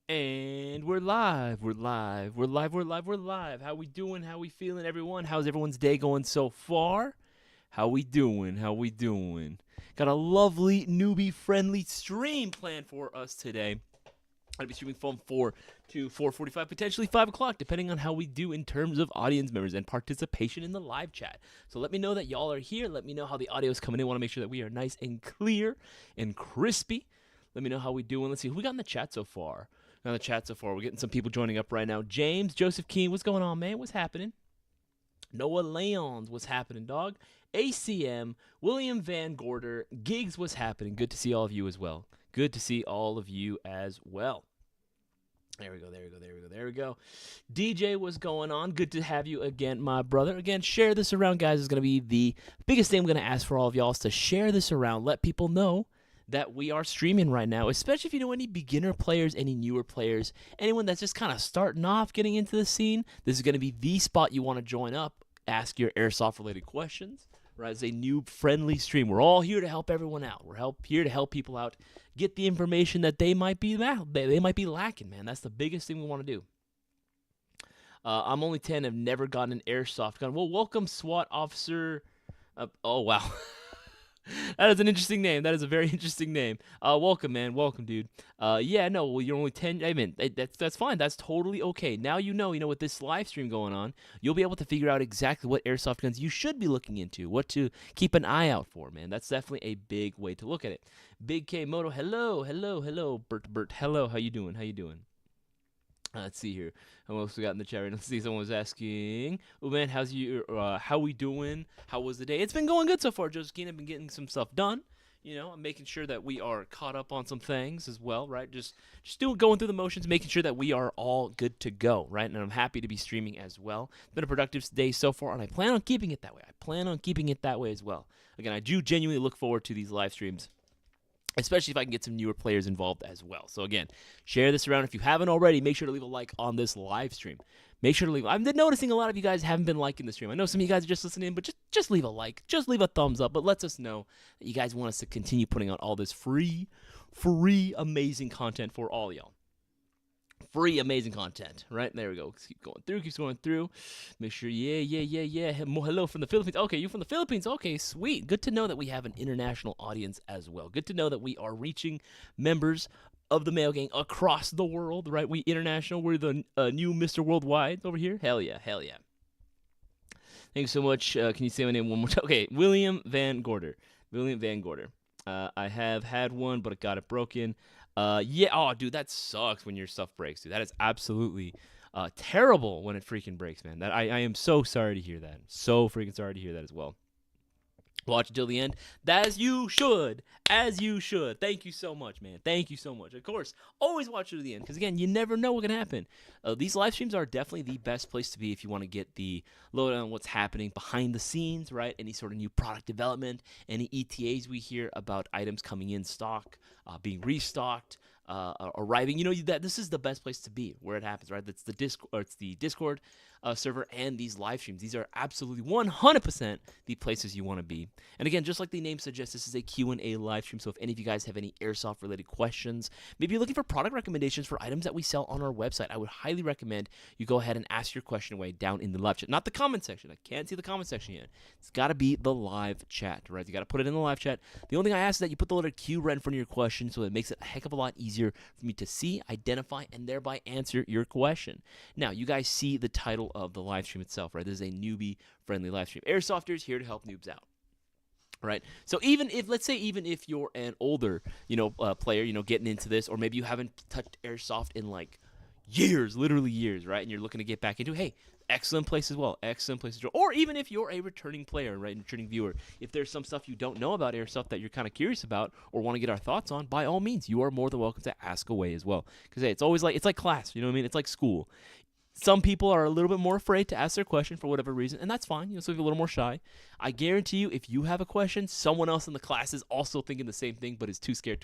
And we're live. We're live. We're live. We're live. We're live. How we doing? How we feeling, everyone? How's everyone's day going so far? How we doing? How we doing? Got a lovely newbie-friendly stream planned for us today. I'll be streaming from 4 to 4:45, potentially 5 o'clock, depending on how we do in terms of audience members and participation in the live chat. So let me know that y'all are here. Let me know how the audio is coming in. I want to make sure that we are nice and clear and crispy. Let me know how we doing. Let's see who we got in the chat so far. We're getting some people joining up right now. James, Joseph Keene, what's going on, man? What's happening? Noah Leons, what's happening, dog? ACM, William Van Gorder, Gigs, what's happening? Good to see all of you as well. Good to see all of you as well. There we go. DJ, what's going on? Good to have you again, my brother. Again, share this around, guys. Is going to be the biggest thing I'm going to ask for all of y'all is to share this around. Let people know that we are streaming right now, especially if you know any beginner players, any newer players, anyone that's just kind of starting off getting into the scene. This is going to be the spot you want to join up, ask your airsoft-related questions, right? It's a noob-friendly stream. We're all here to help everyone out. We're here to help people out, get the information that they might be lacking, man. That's the biggest thing we want to do. I'm only 10, have never gotten an airsoft gun. Well, welcome, SWAT officer. Oh, wow. That is an interesting name. That is a very interesting name. Welcome, man. Welcome, dude. Yeah, no, well, you're only 10. I mean, that's fine. That's totally okay. Now you know, with this live stream going on, you'll be able to figure out exactly what airsoft guns you should be looking into, what to keep an eye out for, man. That's definitely a big way to look at it. Big K Moto, hello. Bert, hello. How you doing? Let's see here. Who else we got in the chat right now? Let's see. Someone was asking, "Oh man, how we doing? How was the day?" It's been going good so far, Josephine. I've been getting some stuff done. I'm making sure that we are caught up on some things as well, right? Just going through the motions, making sure that we are all good to go, right? And I'm happy to be streaming as well. It's been a productive day so far, and I plan on keeping it that way. As well. Again, I do genuinely look forward to these live streams, especially if I can get some newer players involved as well. So again, share this around. If you haven't already, make sure to leave a like on this live stream. I've been noticing a lot of you guys haven't been liking the stream. I know some of you guys are just listening, but just leave a like. Just leave a thumbs up. But lets us know that you guys want us to continue putting out all this free, amazing content for all y'all. Free, amazing content, right? There we go. Keeps going through. Make sure, yeah. Hello from the Philippines. Okay, you from the Philippines. Okay, sweet. Good to know that we have an international audience as well. Good to know that we are reaching members of the Mayo Gang across the world, right? We international. We're the new Mr. Worldwide over here. Hell yeah. Thank you so much. Can you say my name one more time? Okay, William Van Gorder. I have had one, but I got it broken. Yeah. Oh, dude, that sucks when your stuff breaks, dude. That is absolutely terrible when it freaking breaks, man. I am so sorry to hear that. So freaking sorry to hear that as well. Watch until the end, as you should. Thank you so much, man. Thank you so much. Of course, always watch it to the end, because again, you never know what's gonna happen. These live streams are definitely the best place to be if you want to get the lowdown on what's happening behind the scenes, right? Any sort of new product development, any ETAs we hear about items coming in stock, being restocked, arriving. This is the best place to be where it happens, right? It's the Discord server and these live streams. These are absolutely 100% the places you want to be. And again, just like the name suggests, this is a Q&A live stream. So if any of you guys have any airsoft related questions, maybe you're looking for product recommendations for items that we sell on our website, I would highly recommend you go ahead and ask your question away down in the live chat. Not the comment section. I can't see the comment section yet. It's got to be the live chat, right? You got to put it in the live chat. The only thing I ask is that you put the letter Q right in front of your question, so it makes it a heck of a lot easier for me to see, identify, and thereby answer your question. Now, you guys see the title of the live stream itself, right? This is a newbie-friendly live stream. Airsofters here to help noobs out, right? So even if you're an older, player, getting into this, or maybe you haven't touched airsoft in like years, literally years, right? And you're looking to get back into it, hey, excellent place as well. Excellent place to join. Or even if you're a returning player, right, returning viewer, if there's some stuff you don't know about airsoft that you're kind of curious about or want to get our thoughts on, by all means, you are more than welcome to ask away as well. Because hey, it's like class, you know what I mean? It's like school. Some people are a little bit more afraid to ask their question for whatever reason, and that's fine. So if you're a little more shy, I guarantee you, if you have a question, someone else in the class is also thinking the same thing, but is too scared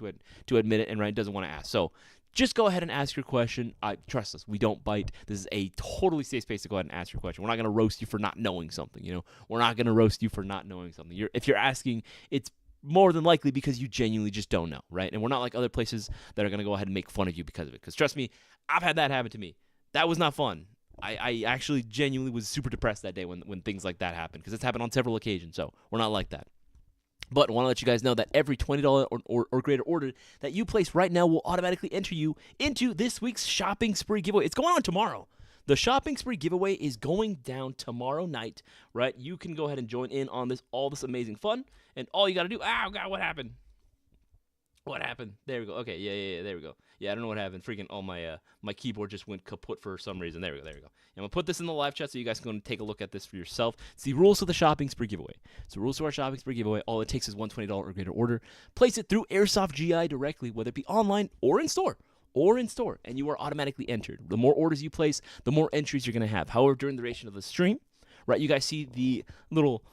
to admit it and right doesn't want to ask. So just go ahead and ask your question. Trust us, we don't bite. This is a totally safe space to go ahead and ask your question. We're not going to roast you for not knowing something. We're not going to roast you for not knowing something. If you're asking, it's more than likely because you genuinely just don't know, right? And we're not like other places that are going to go ahead and make fun of you because of it. Because trust me, I've had that happen to me. That was not fun. I actually genuinely was super depressed that day when things like that happened, because it's happened on several occasions, so we're not like that. But I want to let you guys know that every $20 or greater order that you place right now will automatically enter you into this week's Shopping Spree giveaway. It's going on tomorrow. The Shopping Spree giveaway is going down tomorrow night, right? You can go ahead and join in on all this amazing fun, and all you got to do, oh, God, what happened? What happened? There we go. Okay, yeah, there we go. Yeah, I don't know what happened. Freaking, my keyboard just went kaput for some reason. There we go. I'm going to put this in the live chat so you guys can go and take a look at this for yourself. It's the rules of the Shopping Spree giveaway. So rules to our Shopping Spree giveaway, all it takes is one $20 or greater order. Place it through Airsoft GI directly, whether it be online or in store. And you are automatically entered. The more orders you place, the more entries you're going to have. However, during the duration of the stream, right, you guys see the little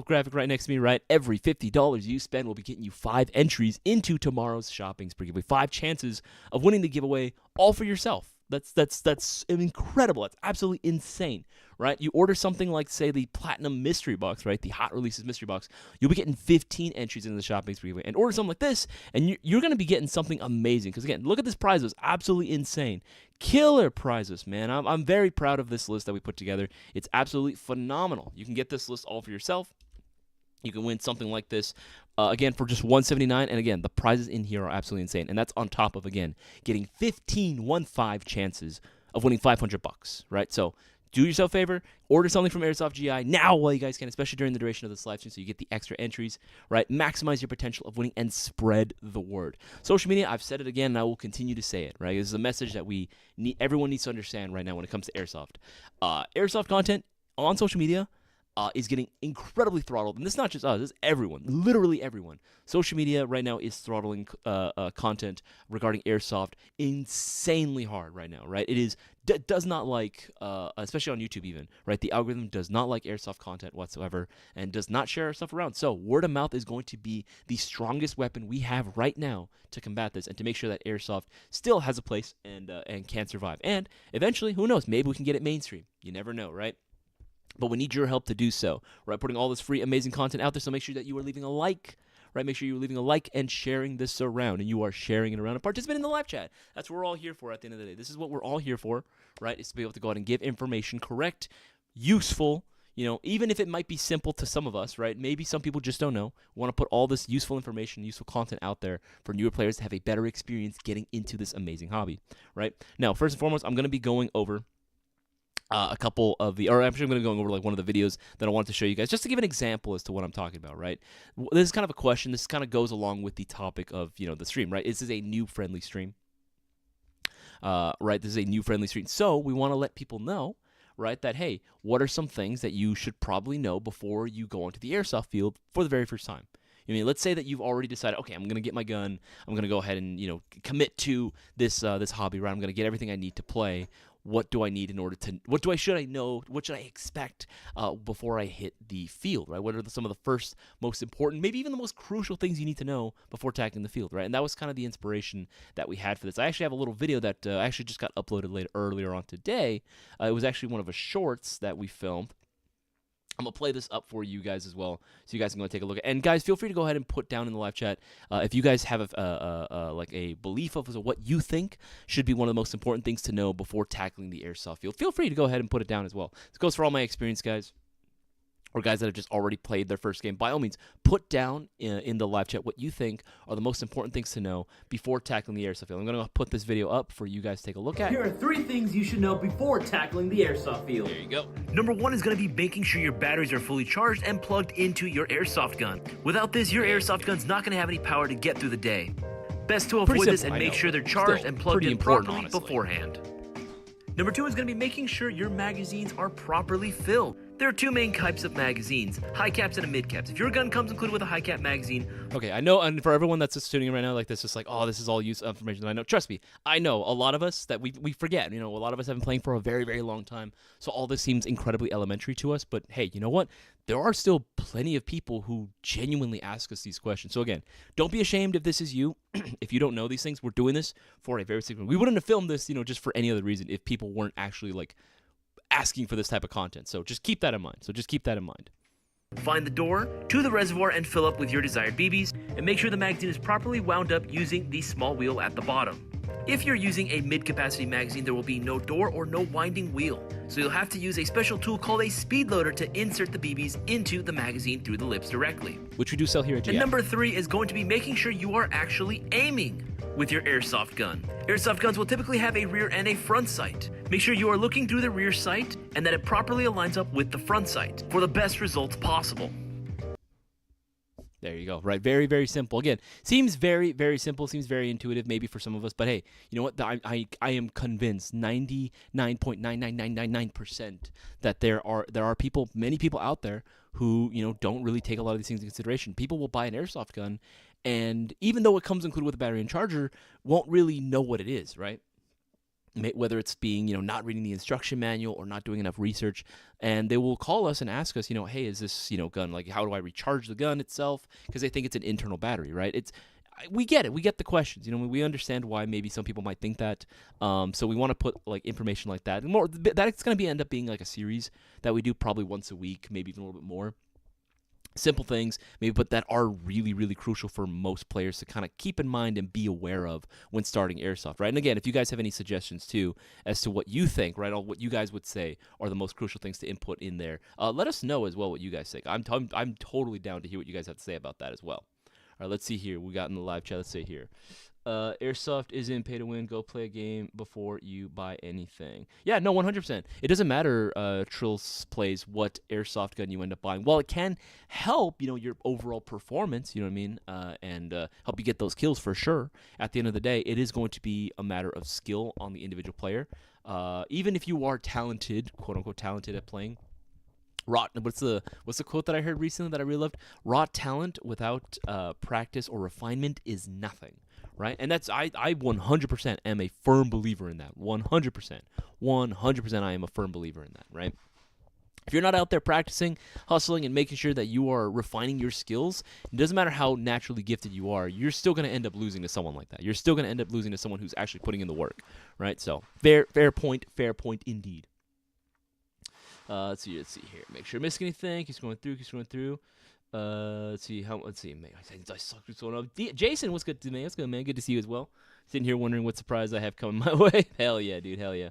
graphic right next to me, right? Every $50 you spend will be getting you 5 entries into tomorrow's Shopping Spree giveaway. 5 chances of winning the giveaway, all for yourself. That's incredible. That's absolutely insane, right? You order something like, say, the Platinum Mystery Box, right? The Hot Releases Mystery Box. You'll be getting 15 entries into the Shopping Spree giveaway. And order something like this, and you're going to be getting something amazing. Because, again, look at this prize list. Absolutely insane. Killer prizes, man. I'm very proud of this list that we put together. It's absolutely phenomenal. You can get this list all for yourself. You can win something like this, again, for just $179. And again, the prizes in here are absolutely insane. And that's on top of, again, getting 15 chances of winning $500, right? So do yourself a favor, order something from Airsoft GI now while you guys can, especially during the duration of this live stream, so you get the extra entries, right? Maximize your potential of winning and spread the word. Social media, I've said it again, and I will continue to say it, right? This is a message that everyone needs to understand right now when it comes to Airsoft. Airsoft content on social media is getting incredibly throttled. And this is not just us, this is everyone, literally everyone. Social media right now is throttling content regarding Airsoft insanely hard right now, right? It does not like, especially on YouTube even, right? The algorithm does not like Airsoft content whatsoever and does not share our stuff around. So word of mouth is going to be the strongest weapon we have right now to combat this and to make sure that Airsoft still has a place and can survive. And eventually, who knows, maybe we can get it mainstream. You never know, right? But we need your help to do so, right? Putting all this free, amazing content out there, so make sure that you are leaving a like, right? Make sure you're leaving a like and sharing this around, and you are sharing it around and participating in the live chat. That's what we're all here for at the end of the day. This is what we're all here for, right? Is to be able to go out and give information, correct, useful, even if it might be simple to some of us, right? Maybe some people just don't know. We want to put all this useful information, useful content out there for newer players to have a better experience getting into this amazing hobby, right? Now, first and foremost, I'm going to be going over a couple of I'm actually going to go over like one of the videos that I wanted to show you guys, just to give an example as to what I'm talking about, right? This is kind of a question. This kind of goes along with the topic of, the stream, right? This is a noob-friendly stream, right? This is a noob-friendly stream. So we want to let people know, right, that, hey, what are some things that you should probably know before you go onto the airsoft field for the very first time? I mean, let's say that you've already decided, okay, I'm going to get my gun. I'm going to go ahead and, commit to this hobby, right? I'm going to get everything I need to play. What do I need in order to, should I know, what should I expect before I hit the field, right? What are some of the first, most important, maybe even the most crucial things you need to know before tackling the field, right? And that was kind of the inspiration that we had for this. I actually have a little video that actually just got uploaded earlier on today. It was actually one of the shorts that we filmed. I'm going to play this up for you guys as well, so you guys can go take a look at it. And guys, feel free to go ahead and put down in the live chat if you guys have a belief of what you think should be one of the most important things to know before tackling the airsoft field. Feel free to go ahead and put it down as well. This goes for all my experience, guys, or guys that have just already played their first game. By all means, put down in the live chat what you think are the most important things to know before tackling the airsoft field. I'm going to put this video up for you guys to take a look at. Here are 3 things you should know before tackling the airsoft field. There you go. Number 1 is going to be making sure your batteries are fully charged and plugged into your airsoft gun. Without this, your airsoft gun's not going to have any power to get through the day. Best to avoid this and make sure they're charged and plugged in properly beforehand. Number 2 is going to be making sure your magazines are properly filled. There are 2 main types of magazines, high caps and a mid caps. If your gun comes included with a high cap magazine... Okay, I know, and for everyone that's just tuning in right now, like this, just like, oh, this is all useful information that I know. Trust me, I know a lot of us that we forget. A lot of us have been playing for a very, very long time, so all this seems incredibly elementary to us. But hey, you know what? There are still plenty of people who genuinely ask us these questions. So again, don't be ashamed if this is you. If you don't know these things, we're doing this for a very significant... We wouldn't have filmed this, just for any other reason if people weren't actually, like, asking for this type of content. So just keep that in mind. Find the door to the reservoir and fill up with your desired BBs, and make sure the magazine is properly wound up using the small wheel at the bottom. If you're using a mid-capacity magazine, there will be no door or no winding wheel, so you'll have to use a special tool called a speed loader to insert the BBs into the magazine through the lips directly. Which we do sell here at GI. And number 3 is going to be making sure you are actually aiming with your airsoft gun. Airsoft guns will typically have a rear and a front sight. Make sure you are looking through the rear sight and that it properly aligns up with the front sight for the best results possible. There you go. Right. Very, very simple. Again, seems very, very simple. Seems very intuitive maybe for some of us. But hey, you know what? I am convinced 99.99999% that there are people, many people out there who, you know, don't really take a lot of these things into consideration. People will buy an airsoft gun, and even though it comes included with a battery and charger, won't really know what it is, right? Whether it's being, you know, not reading the instruction manual or not doing enough research, and they will call us and ask us, you know, hey, is this, you know, gun, like, how do I recharge the gun itself? Because they think it's an internal battery, right? We get it. We get the questions. You know, we understand why maybe some people might think that. So we want to put like information like that. And more that it's going to end up being like a series that we do probably once a week, maybe even a little bit more. Simple things, maybe, but that are really, really crucial for most players to kind of keep in mind and be aware of when starting airsoft, right? And again, if you guys have any suggestions too as to what you think, right, or what you guys would say are the most crucial things to input in there, let us know as well what you guys think. I'm totally down to hear what you guys have to say about that as well. All right, let's see here. We got in the live chat. Let's see here. Airsoft isn't pay to win. Go play a game before you buy anything. Yeah, no, 100%. It doesn't matter, Trills plays, what airsoft gun you end up buying. While it can help, you know, your overall performance, you know what I mean, and help you get those kills for sure. At the end of the day, it is going to be a matter of skill on the individual player. Even if you are talented, quote unquote talented at playing. What's the quote that I heard recently that I really loved? Raw talent without practice or refinement is nothing, right? And that's I 100% am a firm believer in that. 100%. I am a firm believer in that, right? If you're not out there practicing, hustling, and making sure that you are refining your skills, it doesn't matter how naturally gifted you are, you're still going to end up losing to someone like that. You're still going to end up losing to someone who's actually putting in the work, right? So fair point indeed. Let's see here. Make sure I miss anything. Keep scrolling through. Let's see. Man, I suck with so up. Jason, what's good, man? What's good, man? Good to see you as well. Sitting here wondering what surprise I have coming my way. Hell yeah, dude. Hell yeah.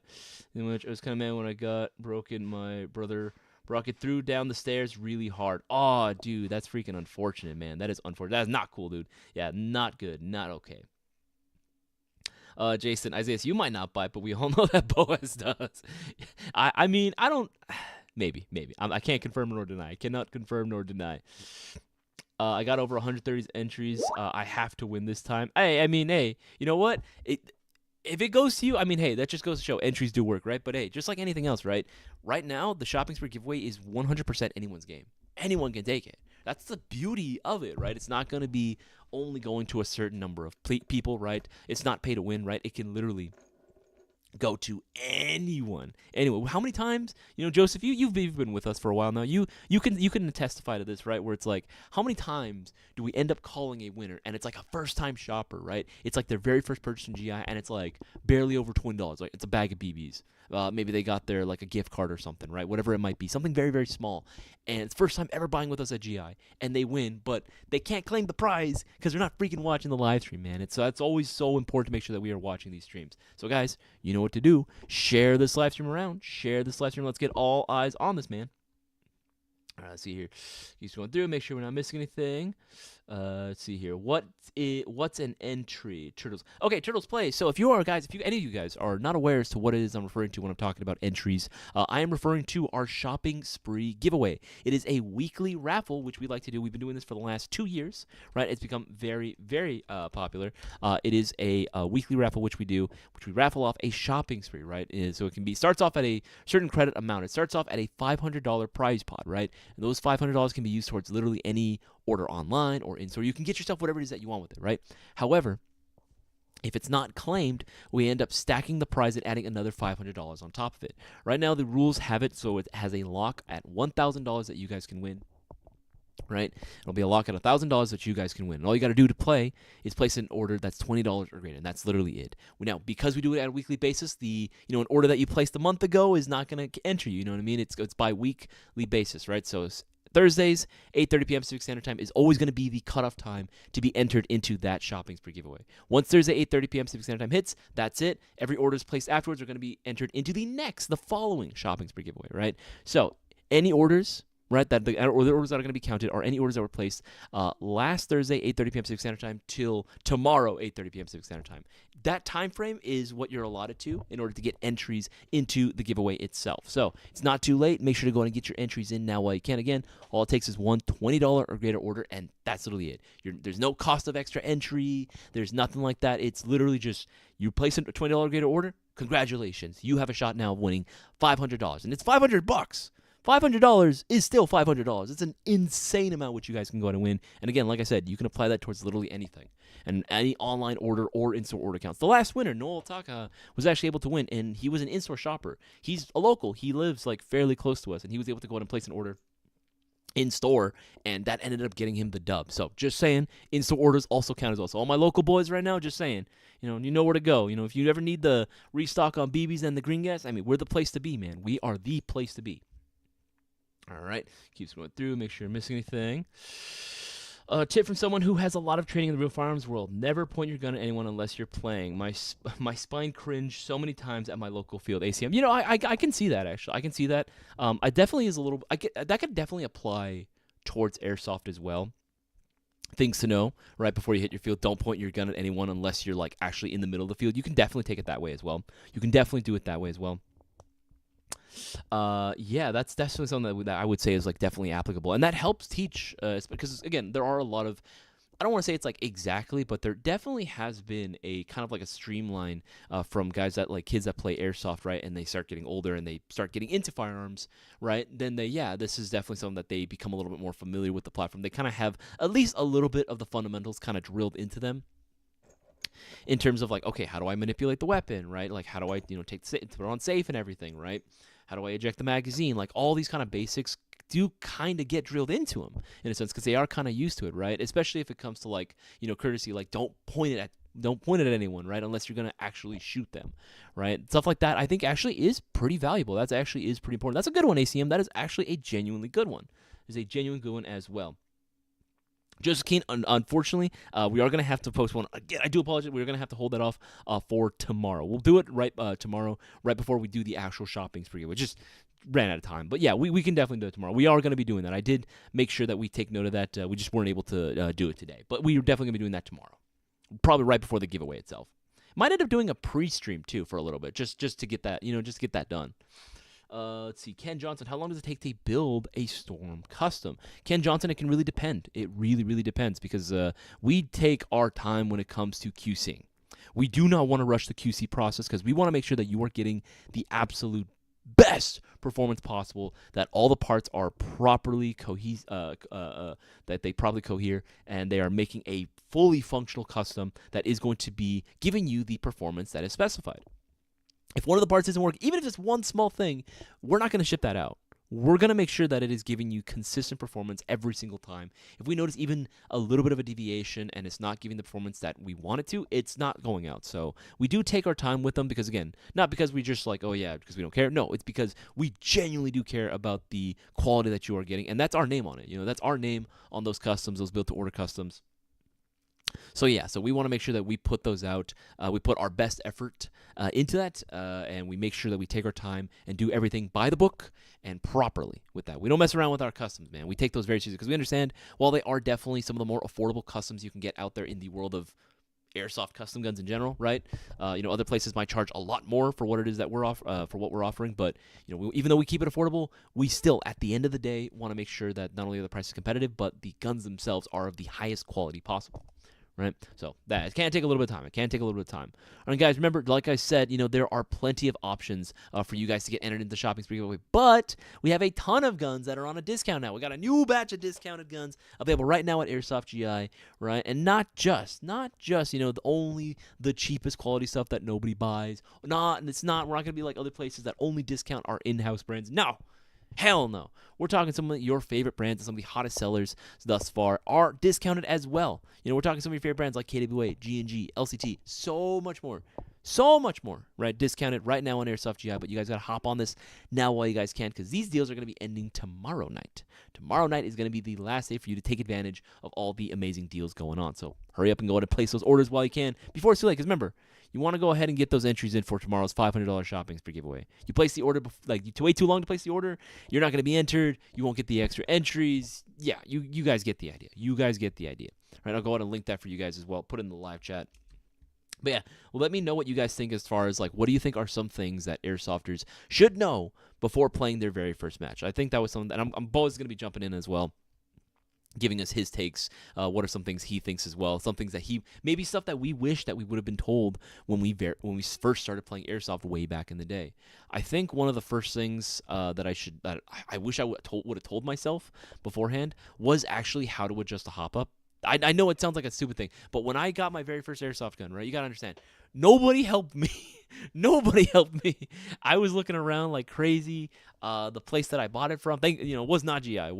I was kind of mad when I got broken. My brother broke it through down the stairs really hard. Oh, dude, that's freaking unfortunate, man. That is unfortunate. That is not cool, dude. Yeah, not good. Not okay. Jason, Isaias, you might not buy, but we all know that Bowas does. I mean, I don't. Maybe. I can't confirm nor deny. I cannot confirm nor deny. I got over 130 entries. I have to win this time. Hey, you know what? If it goes to you, I mean, hey, that just goes to show entries do work, right? But hey, just like anything else, right? Right now, the shopping spree giveaway is 100% anyone's game. Anyone can take it. That's the beauty of it, right? It's not going to be only going to a certain number of people, right? It's not pay to win, right? It can literally go to anyone. Anyway, how many times, you know, Joseph, you've been with us for a while now. You can testify to this, right? Where it's like, how many times do we end up calling a winner and it's like a first-time shopper, right? It's like their very first purchase in GI and it's like barely over $20. Like it's a bag of BBs. Maybe they got their like a gift card or something, right? Whatever it might be, something very, very small. And it's first time ever buying with us at GI, and they win, but they can't claim the prize because they're not freaking watching the live stream, man. It's always so important to make sure that we are watching these streams. So guys, you know what to do. Share this live stream around. Share this live stream. Let's get all eyes on this, man. All right, let's see here. Keep going through. Make sure we're not missing anything. Let's see here. What's an entry? Turtles. Okay, Turtles Play. So if any of you guys are not aware as to what it is I'm referring to when I'm talking about entries, I am referring to our shopping spree giveaway. It is a weekly raffle, which we like to do. We've been doing this for the last 2 years, right? It's become very, very popular. It is a weekly raffle, which we raffle off a shopping spree, right? So it starts off at a certain credit amount. It starts off at a $500 prize pot, right? And those $500 can be used towards literally any order online or in-store. You can get yourself whatever it is that you want with it, right? However, if it's not claimed, we end up stacking the prize and adding another $500 on top of it. Right now, the rules have it so it has a lock at $1,000 that you guys can win. Right? It'll be a lock at $1,000 that you guys can win. And all you got to do to play is place an order that's $20 or greater, and that's literally it. Now, because we do it on a weekly basis, an order that you placed a month ago is not going to enter you. You know what I mean? It's by weekly basis, right? So Thursdays, 8:30 p.m. Pacific Standard Time is always going to be the cutoff time to be entered into that shopping spree giveaway. Once Thursday, 8:30 p.m. Pacific Standard Time hits, that's it. Every orders placed afterwards are going to be entered into the following shopping spree giveaway, right? So any orders, right, or the orders that are going to be counted are any orders that were placed last Thursday, 8:30 p.m. Pacific Standard Time till tomorrow, 8:30 p.m. Pacific Standard Time. That time frame is what you're allotted to in order to get entries into the giveaway itself. So it's not too late. Make sure to go and get your entries in now while you can. Again, all it takes is one $20 or greater order, and that's literally it. There's no cost of extra entry. There's nothing like that. It's literally just you place a $20 or greater order. Congratulations, you have a shot now of winning $500, and it's $500. $500 is still $500. It's an insane amount which you guys can go out and win. And again, like I said, you can apply that towards literally anything. And any online order or in-store order counts. The last winner, Noel Taka, was actually able to win, and he was an in-store shopper. He's a local. He lives like fairly close to us, and he was able to go out and place an order in-store, and that ended up getting him the dub. So just saying, in-store orders also count as well. So all my local boys right now, just saying, you know where to go. If you ever need the restock on BBs and the green gas, I mean, we're the place to be, man. We are the place to be. All right, keeps going through, make sure you're missing anything. Tip from someone who has a lot of training in the real firearms world: never point your gun at anyone unless you're playing. My spine cringed so many times at my local field ACM. I can see that, actually. I can see that. I definitely is a little. That could definitely apply towards airsoft as well. Things to know right before you hit your field: don't point your gun at anyone unless you're like actually in the middle of the field. You can definitely take it that way as well. You can definitely do it that way as well. Yeah, that's definitely something that I would say is like definitely applicable, and that helps teach. Because again, there are a lot of, I don't want to say it's like exactly, but there definitely has been a kind of like a streamline from guys that like kids that play airsoft, right, and they start getting older and they start getting into firearms, right. Then this is definitely something that they become a little bit more familiar with the platform. They kind of have at least a little bit of the fundamentals kind of drilled into them. In terms of like, okay, how do I manipulate the weapon, right? Like, how do I, put it on safe and everything, right? How do I eject the magazine? Like, all these kind of basics do kind of get drilled into them in a sense because they are kind of used to it, right? Especially if it comes to like, courtesy, like don't point it at anyone, right? Unless you're gonna actually shoot them, right? Stuff like that, I think actually is pretty valuable. That's actually is pretty important. That's a good one, ACM. That is actually a genuinely good one. It's a genuine good one as well. Joseph Keen, unfortunately, we are going to have to postpone. Again, I do apologize. We're going to have to hold that off for tomorrow. We'll do it right tomorrow, right before we do the actual shopping spree. We just ran out of time. But yeah, we can definitely do it tomorrow. We are going to be doing that. I did make sure that we take note of that. We just weren't able to do it today. But we are definitely going to be doing that tomorrow, probably right before the giveaway itself. Might end up doing a pre-stream, too, for a little bit, just to get that, just to get that done. Let's see. Ken Johnson, how long does it take to build a Storm Custom? Ken Johnson, it can really depend. It really, really depends because we take our time when it comes to QCing. We do not want to rush the QC process because we want to make sure that you are getting the absolute best performance possible, that all the parts are properly that they probably cohere, and they are making a fully functional custom that is going to be giving you the performance that is specified. If one of the parts isn't working, even if it's one small thing, we're not going to ship that out. We're going to make sure that it is giving you consistent performance every single time. If we notice even a little bit of a deviation and it's not giving the performance that we want it to, it's not going out. So we do take our time with them because, again, not because we just like, oh yeah, because we don't care. No, it's because we genuinely do care about the quality that you are getting, and that's our name on it. That's our name on those customs, those built-to-order customs. So yeah, so we want to make sure that we put those out. We put our best effort into that, and we make sure that we take our time and do everything by the book and properly with that. We don't mess around with our customs, man. We take those very seriously because we understand while they are definitely some of the more affordable customs you can get out there in the world of airsoft custom guns in general, right? Other places might charge a lot more for what it is that we're for what we're offering, but even though we keep it affordable, we still, at the end of the day, want to make sure that not only are the prices competitive, but the guns themselves are of the highest quality possible. Right? So that it can take a little bit of time. All right, guys, remember, like I said, there are plenty of options for you guys to get entered into the shopping spree giveaway, but we have a ton of guns that are on a discount now. We got a new batch of discounted guns available right now at Airsoft GI, right? And not just, only the cheapest quality stuff that nobody buys. We're not going to be like other places that only discount our in-house brands. No. Hell no. We're talking some of your favorite brands and some of the hottest sellers thus far are discounted as well. We're talking some of your favorite brands like KWA, G&G, LCT, so much more. So much more, right? Discounted right now on Airsoft GI, but you guys got to hop on this now while you guys can, because these deals are going to be ending tomorrow night. Tomorrow night is going to be the last day for you to take advantage of all the amazing deals going on. So hurry up and go ahead and place those orders while you can before it's too late, because remember, you want to go ahead and get those entries in for tomorrow's $500 shopping spree giveaway. You place the order, you wait too long to place the order, you're not going to be entered. You won't get the extra entries. Yeah, you guys get the idea. You guys get the idea. All right, I'll go ahead and link that for you guys as well. Put it in the live chat. But yeah, well, let me know what you guys think as far as, like, what do you think are some things that Airsofters should know before playing their very first match? I think that was something, and I'm Bowas going to be jumping in as well, giving us his takes. What are some things he thinks as well? Some things that maybe stuff that we wish that we would have been told when we first started playing Airsoft way back in the day. I think one of the first things that I wish I would have told myself beforehand was actually how to adjust the hop up. I know it sounds like a stupid thing, but when I got my very first Airsoft gun, right, you got to understand, nobody helped me. Nobody helped me. I was looking around like crazy. The place that I bought it from, was not GI.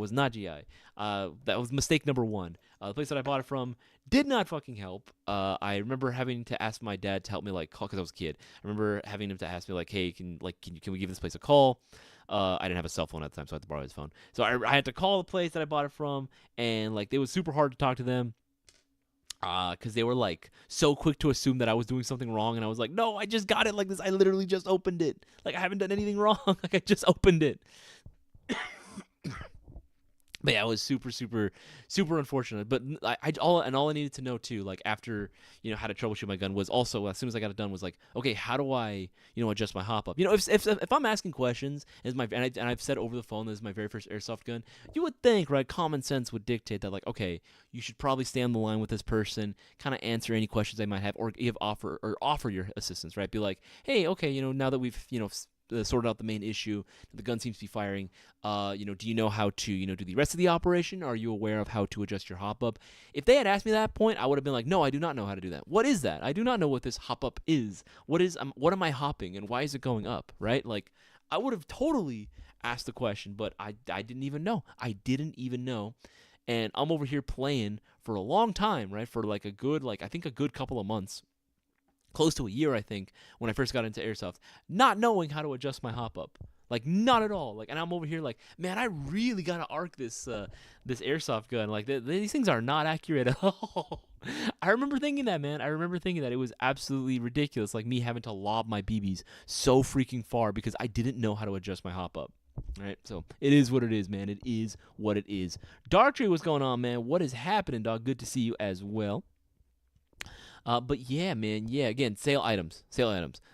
That was mistake number one. The place that I bought it from did not fucking help. I remember having to ask my dad to help me, like, call, because I was a kid. I remember having him to ask me, like, hey, can we give this place a call? I didn't have a cell phone at the time, so I had to borrow his phone. So I had to call the place that I bought it from, and, like, it was super hard to talk to them because they were, like, so quick to assume that I was doing something wrong, and I was like, no, I just got it like this. I literally just opened it. Like, I haven't done anything wrong. Like, I just opened it. But yeah, it was super, super, super unfortunate. But all I needed to know too, like, after how to troubleshoot my gun, was also, as soon as I got it done, was like, okay, how do I adjust my hop up? If I'm asking questions, and I've said over the phone, this is my very first Airsoft gun, you would think, right, common sense would dictate that, like, okay, you should probably stay on the line with this person, kind of answer any questions they might have, or offer your assistance, right? Be like, hey, okay, now that we've sorted out the main issue, the gun seems to be firing. Do you know how to, do the rest of the operation? Are you aware of how to adjust your hop up? If they had asked me that point, I would have been like, no, I do not know how to do that. What is that? I do not know what this hop up is. What am I hopping, and why is it going up? Right? Like, I would have totally asked the question, but I didn't even know. I didn't even know. And I'm over here playing for a long time, right? For like a good couple of months. Close to a year, I think, when I first got into Airsoft, not knowing how to adjust my hop up, like, not at all. Like, and I'm over here like, man, I really gotta arc this Airsoft gun. Like, these things are not accurate at all. I remember thinking that, man. I remember thinking that it was absolutely ridiculous, like me having to lob my BBs so freaking far because I didn't know how to adjust my hop up. Right, so it is what it is, man. It is what it is. Darktree, what's going on, man? What is happening, dog? Good to see you as well. But yeah, man, again, sale items.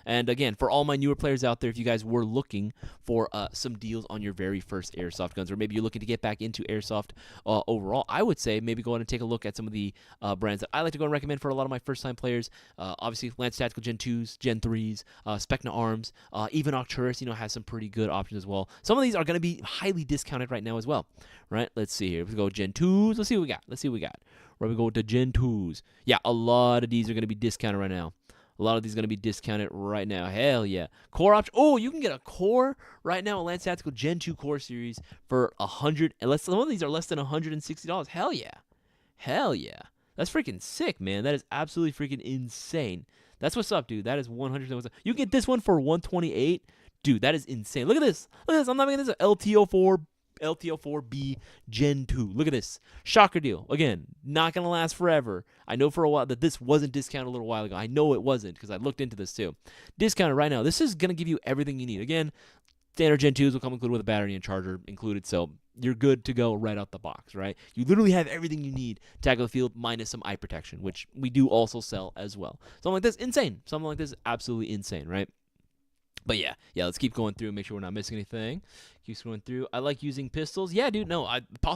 And again, for all my newer players out there, if you guys were looking for some deals on your very first Airsoft guns, or maybe you're looking to get back into Airsoft overall, I would say maybe go ahead and take a look at some of the brands that I like to go and recommend for a lot of my first-time players. Obviously, Lance Tactical Gen 2s, Gen 3s, Specna Arms, even Arcturus, has some pretty good options as well. Some of these are going to be highly discounted right now as well, right? Let's see here. Let's go Gen 2s. Let's see what we got. Where we go with the Gen 2s. Yeah, a lot of these are going to be discounted right now. Hell yeah. Core option. Oh, you can get a core right now, a Lance Tactical Gen 2 core series for $100. Some of these are less than $160. Hell yeah. That's freaking sick, man. That is absolutely freaking insane. That's what's up, dude. That is 100% what's up. You get this one for $128. Dude, that is insane. Look at this. I'm not making this an LTO4B Gen 2. Look at this. Shocker deal. Again, not going to last forever. I know for a while that this wasn't discounted a little while ago. I know it wasn't because I looked into this too. Discounted right now. This is going to give you everything you need. Again, standard Gen 2s will come included with a battery and charger included, so you're good to go right out the box, right? You literally have everything you need to tackle the field minus some eye protection, which we do also sell as well. Something like this, insane. Something like this, absolutely insane, right? But yeah, let's keep going through and make sure we're not missing anything. Keep going through. I like using pistols. Yeah, dude, no,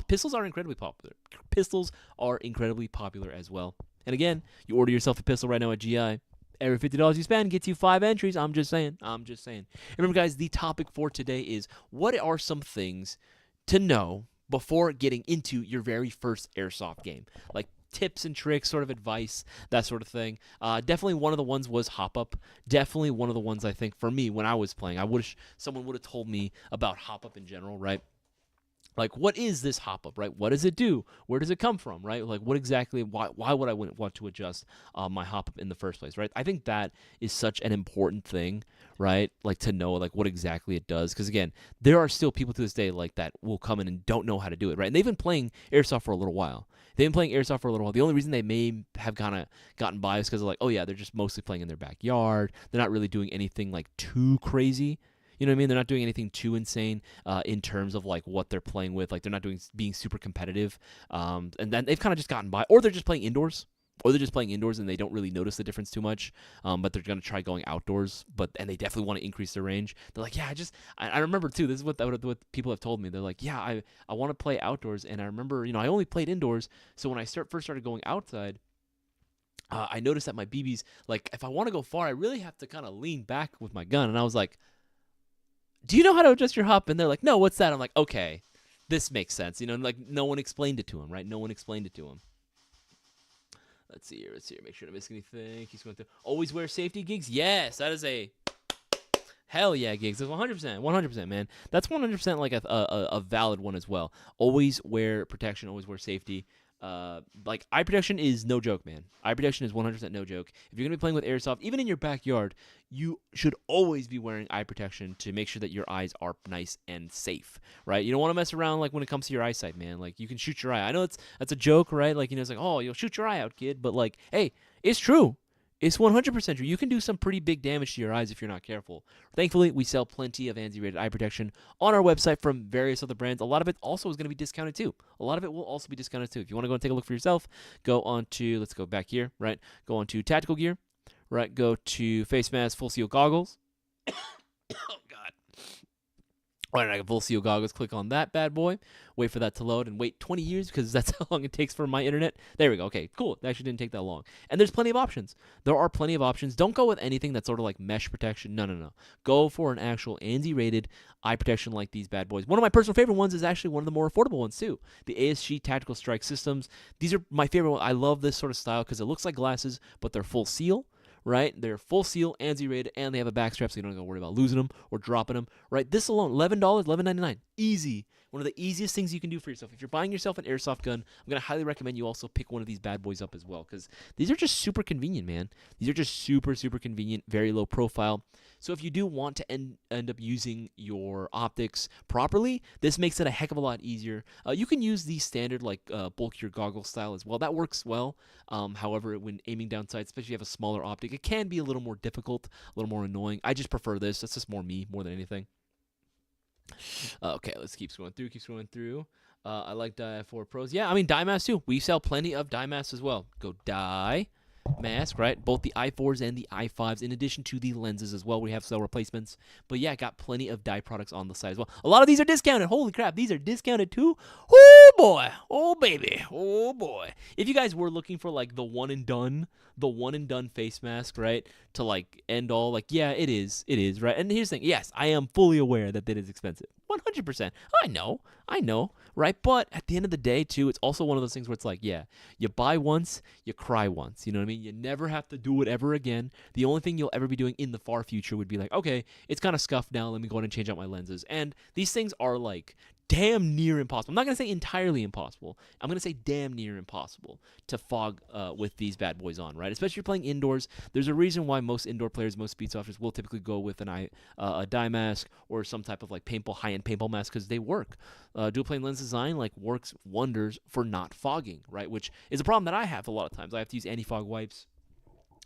pistols are incredibly popular. Pistols are incredibly popular as well. And again, you order yourself a pistol right now at GI. Every $50 you spend gets you 5 entries. I'm just saying. Remember, guys, the topic for today is what are some things to know before getting into your very first Airsoft game? Like, tips and tricks, sort of advice, that sort of thing. Definitely one of the ones was hop up. Definitely one of the ones I think for me when I was playing. I wish someone would have told me about hop up in general, right? Like, what is this hop-up, right? What does it do? Where does it come from, right? Like, what exactly, why would I want to adjust my hop-up in the first place, right? I think that is such an important thing, right? Like, to know, like, what exactly it does. Because, again, there are still people to this day, like, that will come in and don't know how to do it, right? And they've been playing Airsoft for a little while. They've been playing Airsoft for a little while. The only reason they may have kind of gotten by is because they're like, oh, yeah, they're just mostly playing in their backyard. They're not really doing anything, like, too crazy. You know what I mean? They're not doing anything too insane in terms of like what they're playing with. Like they're not being super competitive, and then they've kind of just gotten by, or they're just playing indoors, and they don't really notice the difference too much. But they're gonna try going outdoors, and they definitely want to increase their range. They're like, yeah, I remember too. This is what people have told me. They're like, yeah, I want to play outdoors, and I remember I only played indoors, so when I first started going outside. I noticed that my BBs, like, if I want to go far, I really have to kind of lean back with my gun, and I was like, do you know how to adjust your hop? And they're like, no, what's that? I'm like, okay, this makes sense. Like no one explained it to him, right? No one explained it to him. Let's see here. Make sure I don't miss anything. Keep going through. Always wear safety, Gigs. Yes, that is a hell yeah, Gigs. That's 100%, man. That's 100% like a valid one as well. Always wear protection. Always wear safety. Like eye protection is no joke, man. Eye protection is 100% no joke. If you're gonna be playing with airsoft, even in your backyard, you should always be wearing eye protection to make sure that your eyes are nice and safe, right? You don't want to mess around like when it comes to your eyesight, man. Like you can shoot your eye. I know that's a joke, right? Like it's like, oh, you'll shoot your eye out, kid. But like, hey, it's true. It's 100% true. You can do some pretty big damage to your eyes if you're not careful. Thankfully, we sell plenty of ANSI-rated eye protection on our website from various other brands. A lot of it also is going to be discounted too. A lot of it will also be discounted too. If you want to go and take a look for yourself, go on to, let's go back here, right? Go on to tactical gear, right? Go to face mask, full seal goggles. Oh, God. All right, I got full seal goggles. Click on that bad boy. Wait for that to load and wait 20 years because that's how long it takes for my internet. There we go. Okay, cool. That actually didn't take that long. And there's plenty of options. There are plenty of options. Don't go with anything that's sort of like mesh protection. No. Go for an actual ANSI-rated eye protection like these bad boys. One of my personal favorite ones is actually one of the more affordable ones too. The ASG Tactical Strike Systems. These are my favorite one. I love this sort of style because it looks like glasses, but they're full seal. Right? They're full seal, ANSI-rated, and they have a back strap so you don't have to worry about losing them or dropping them. Right? This alone, $11, $11.99. Easy. One of the easiest things you can do for yourself. If you're buying yourself an airsoft gun, I'm going to highly recommend you also pick one of these bad boys up as well because these are just super convenient, man. These are just super, super convenient, very low profile. So if you do want to end up using your optics properly, this makes it a heck of a lot easier. You can use the standard like bulkier goggle style as well. That works well. However, when aiming down sights, especially if you have a smaller optic, it can be a little more difficult, a little more annoying. I just prefer this. That's just more me, more than anything. Okay, let's keep scrolling through. I like Dye 4 Pros. Yeah, I mean, dye masks too. We sell plenty of dye masks as well. Go dye mask, right? Both the i4s and the i5s, in addition to the lenses as well. We have cell replacements. But yeah, got plenty of dye products on the side as well. A lot of these are discounted. Holy crap, these are discounted too. Oh boy, oh baby, oh boy. If you guys were looking for like the one and done face mask, right? To like end all, like, yeah, it is, right? And here's the thing, yes, I am fully aware that is expensive. 100%. I know, right? But at the end of the day, too, it's also one of those things where it's like, yeah, you buy once, you cry once. You know what I mean? You never have to do it ever again. The only thing you'll ever be doing in the far future would be like, okay, it's kind of scuffed now. Let me go ahead and change out my lenses. And these things are like damn near impossible. I'm not going to say entirely impossible. I'm going to say damn near impossible to fog with these bad boys on, right? Especially if you're playing indoors. There's a reason why most indoor players, most speedsofters will typically go with a dye mask or some type of like high-end paintball mask because they work. Dual plane lens design like works wonders for not fogging, right? Which is a problem that I have a lot of times. I have to use anti-fog wipes.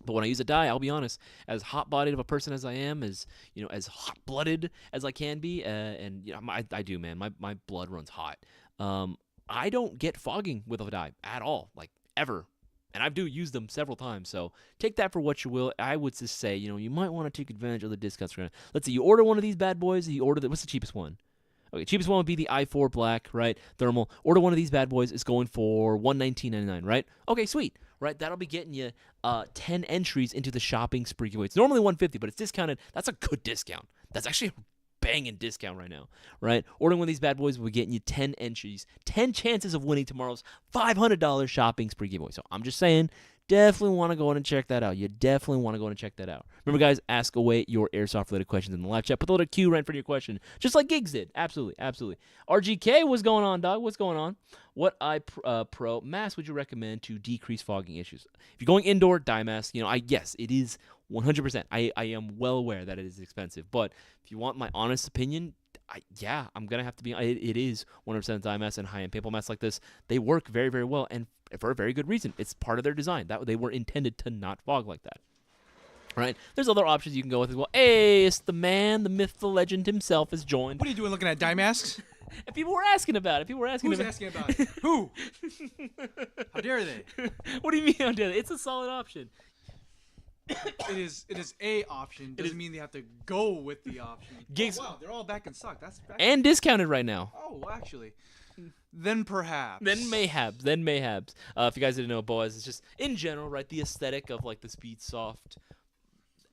But when I use a dye, I'll be honest, as hot-bodied of a person as I am, as hot-blooded as I can be, and I do, man. My blood runs hot. I don't get fogging with a dye at all, like ever. And I do use them several times, so take that for what you will. I would just say, you might want to take advantage of the discounts. Let's see, you order one of these bad boys. What's the cheapest one? Okay, cheapest one would be the i4 black, right? Thermal. Order one of these bad boys. It's going for $119.99, right? Okay, sweet. Right, that'll be getting you 10 entries into the shopping spree giveaway. It's normally $150, but it's discounted. That's a good discount. That's actually a banging discount right now, right? Ordering one of these bad boys will be getting you 10 entries, 10 chances of winning tomorrow's $500 shopping spree giveaway. So I'm just saying, definitely want to go in and check that out. You definitely want to go in and check that out. Remember, guys, ask away your airsoft-related questions in the live chat. Put the little Q right in front of your question, just like Gigs did. Absolutely, absolutely. RGK, what's going on, dog? What's going on? What pro mask would you recommend to decrease fogging issues? If you're going indoor, dye mask. Yes, it is 100%. I am well aware that it is expensive, but if you want my honest opinion, I'm gonna have to be. It is 100% dye mask, and high-end paintball masks like this. They work very, very well, and for a very good reason. It's part of their design. That they were intended to not fog like that. Right? There's other options you can go with as well. Hey, it's the man, the myth, the legend himself has joined. What are you doing looking at dye masks? And people were asking about it. Who's asking about it? Who? How dare they? What do you mean, how dare they? It's a solid option. It is a option. Doesn't mean they have to go with the option. Gigs, wow, they're all back in stock. That's back and discounted right now. Oh, actually. Then perhaps. Then mayhaps. If you guys didn't know, Bowas is just, in general, right, the aesthetic of, like, the Speed Soft.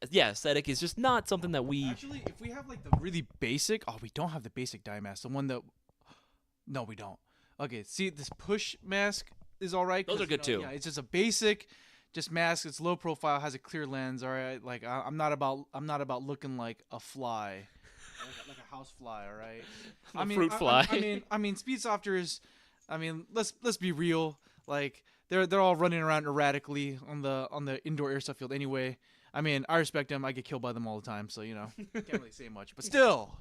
Yeah, aesthetic is just not something that we... Actually, if we have, like, the really basic... Oh, we don't have the basic dye mask. The one that... No, we don't. Okay, see, this push mask is all right. Those are good, too. Yeah, it's just a basic... Just mask. It's low profile, has a clear lens. All right, like I'm not about looking like a fly, like a house fly. All right, fruit fly. I mean, Speedsofters. I mean, let's be real. Like they're all running around erratically on the indoor airsoft field anyway. I mean, I respect them. I get killed by them all the time, so can't really say much. But still,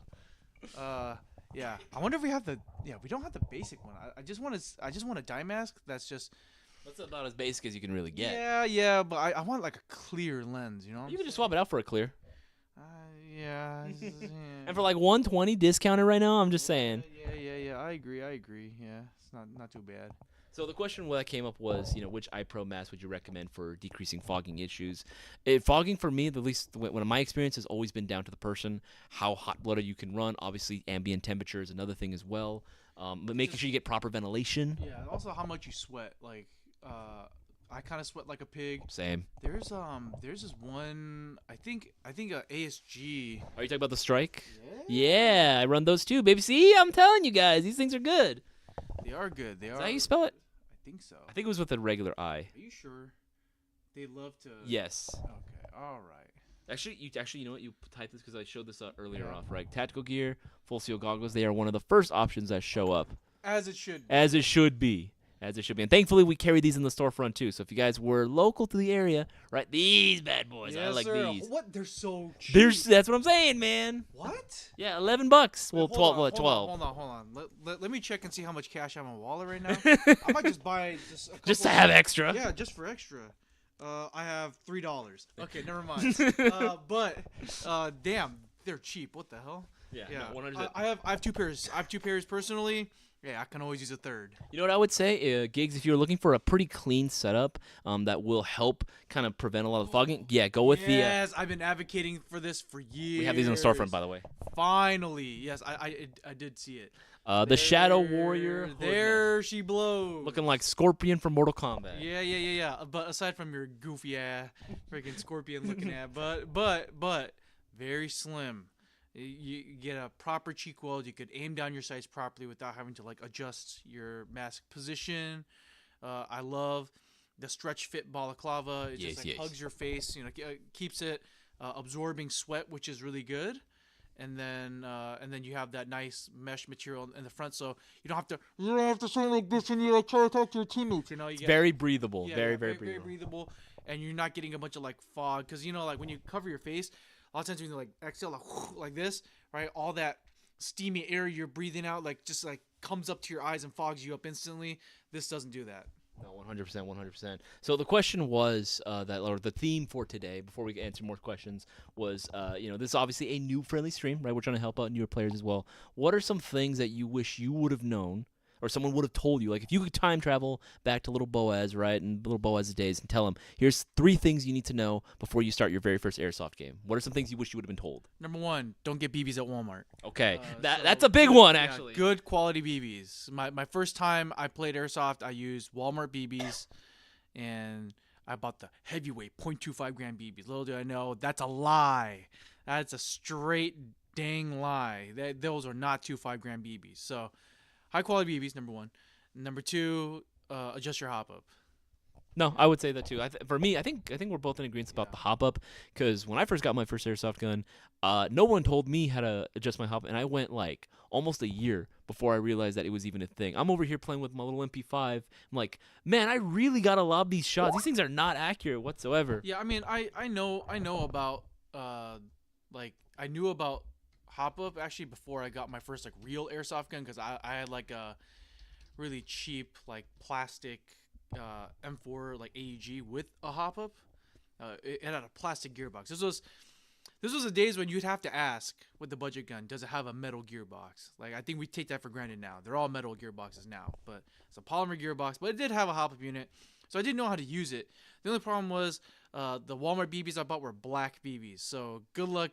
yeah. I wonder if we have the. Yeah, we don't have the basic one. I just want a dye mask that's just. That's about as basic as you can really get. Yeah, but I want like a clear lens, you know? You can just swap it out for a clear. Yeah. And for like $120 discounted right now, I'm just saying. Yeah. I agree. Yeah, it's not too bad. So the question that came up was, which iPro mask would you recommend for decreasing fogging issues? Fogging for me, at least one of my experience, has always been down to the person, how hot-blooded you can run. Obviously, ambient temperature is another thing as well. But making sure you get proper ventilation. Yeah, also how much you sweat. Like, I kind of sweat like a pig. Same. There's this one. I think a ASG. Are you talking about the Strike? Yeah, I run those too, baby. See, I'm telling you guys, these things are good. They are good. Is that how you spell it? I think so. I think it was with a regular I. Are you sure? They love to. Yes. Okay. All right. Actually, you know what? You type this because I showed this earlier off, right? Tactical gear, full seal goggles. They are one of the first options that show up. As it should be. As it should be. And thankfully, we carry these in the storefront, too. So if you guys were local to the area, right, these bad boys. Yes, I like sir. these. What? They're so cheap. That's what I'm saying, man. What? Yeah, $11. Well, Wait, 12. Hold on. Let me check and see how much cash I have in my wallet right now. I might just buy just a couple. Just to have extra. Yeah, just for extra. I have $3. Okay, never mind. But damn, they're cheap. What the hell? Yeah. Yeah. No, 100%. I have two pairs. I have two pairs personally. Yeah, I can always use a third. You know what I would say, Gigs, if you're looking for a pretty clean setup that will help kind of prevent a lot of fogging, go with the... Yes, I've been advocating for this for years. We have these in the storefront, by the way. Finally. Yes, I did see it. The Shadow Warrior. There she blows. Looking like Scorpion from Mortal Kombat. Yeah. But aside from your goofy freaking Scorpion looking at, but very slim. You get a proper cheek weld. You could aim down your sights properly without having to like adjust your mask position. I love the stretch fit balaclava. It just hugs your face. Keeps it absorbing sweat, which is really good. And then you have that nice mesh material in the front, so you don't have to sound like this when you try to talk to your teammates. It's very breathable. Very breathable. And you're not getting a bunch of like fog, because like when you cover your face. A lot of times when you like exhale like this, right? All that steamy air you're breathing out just comes up to your eyes and fogs you up instantly. This doesn't do that. No, 100%. So the question was or the theme for today, before we answer more questions, was this is obviously a new friendly stream, right? We're trying to help out newer players as well. What are some things that you wish you would have known? Or someone would have told you, like if you could time travel back to little Boaz, right, and little Boaz's days, and tell him, here's 3 things you need to know before you start your very first airsoft game. What are some things you wish you would have been told? Number 1, don't get BBs at Walmart. Okay, that's a big one, actually. Good quality BBs. My first time I played airsoft, I used Walmart BBs, and I bought the heavyweight 0.25 gram BBs. Little did I know, that's a lie. That's a straight dang lie. Those are not 2.5 gram BBs. So. High quality BBs, number 1. Number 2, adjust your hop up. No, I would say that too. For me, I think we're both in agreement about Yeah. the hop up, because when I first got my first airsoft gun, no one told me how to adjust my hop, and I went like almost a year before I realized that it was even a thing. I'm over here playing with my little MP5. I'm like, man, I really gotta lob these shots. These things are not accurate whatsoever. Yeah, I mean, I know about like I knew about hop up actually before I got my first like real airsoft gun, because I had like a really cheap like plastic M4 like AUG with a hop up. It had a plastic gearbox. This was the days when you'd have to ask with the budget gun, does it have a metal gearbox? Like, I think we take that for granted now. They're all metal gearboxes now, but it's a polymer gearbox. But it did have a hop up unit, so I didn't know how to use it. The only problem was the Walmart BBs I bought were black BBs. So good luck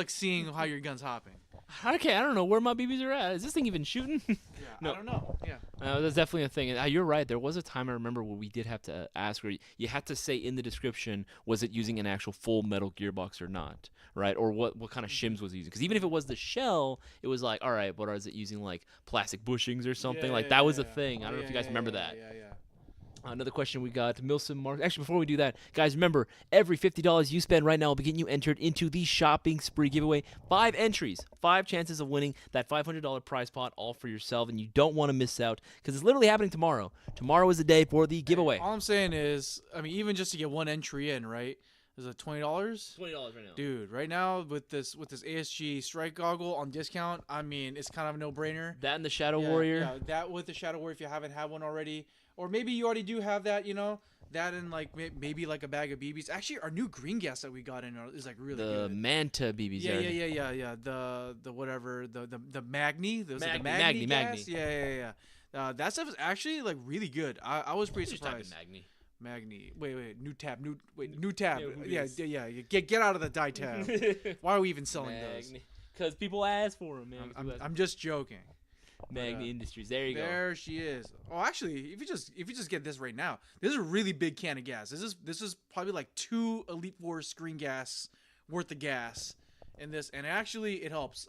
seeing how your gun's hopping. Okay, I don't know where my BBs are at. Is this thing even shooting? Yeah, No. I don't know. Yeah. That's definitely a thing. And you're right. There was a time I remember where we did have to ask, where you had to say in the description, was it using an actual full metal gearbox or not, right? Or what kind of shims was it using? Because even if it was the shell, it was like, all right, but is it using like plastic bushings or something? Like that was a thing. I don't know if you guys remember that. Yeah. Another question we got, Milson Mark. Actually, before we do that, guys, remember, every $50 you spend right now will be getting you entered into the shopping spree giveaway. 5 entries, 5 chances of winning that $500 prize pot, all for yourself, and you don't want to miss out, because it's literally happening tomorrow. Tomorrow is the day for the giveaway. All I'm saying is, I mean, even just to get one entry in, right? Is it $20? $20 right now. Dude, right now with this ASG strike goggle on discount, I mean, it's kind of a no-brainer. That and the Shadow Warrior. Yeah, that with the Shadow Warrior if you haven't had one already. Or maybe you already do have that, you know, that and like maybe like a bag of BBs. Actually, our new green gas that we got in is like really The good. Manta BBs. Yeah. The whatever the Magni. Those are the Magni. gas? Yeah. That stuff is actually like really good. I was pretty surprised. Magni. Wait. New tab. Yeah. Get out of the die tab. Why are we even selling those? Because people ask for them, man. I'm just joking. Magni Industries. There you go. There she is. Oh, actually, if you just get this right now, this is a really big can of gas. This is probably like 2 Elite Force screen gas worth of gas in this, and actually it helps.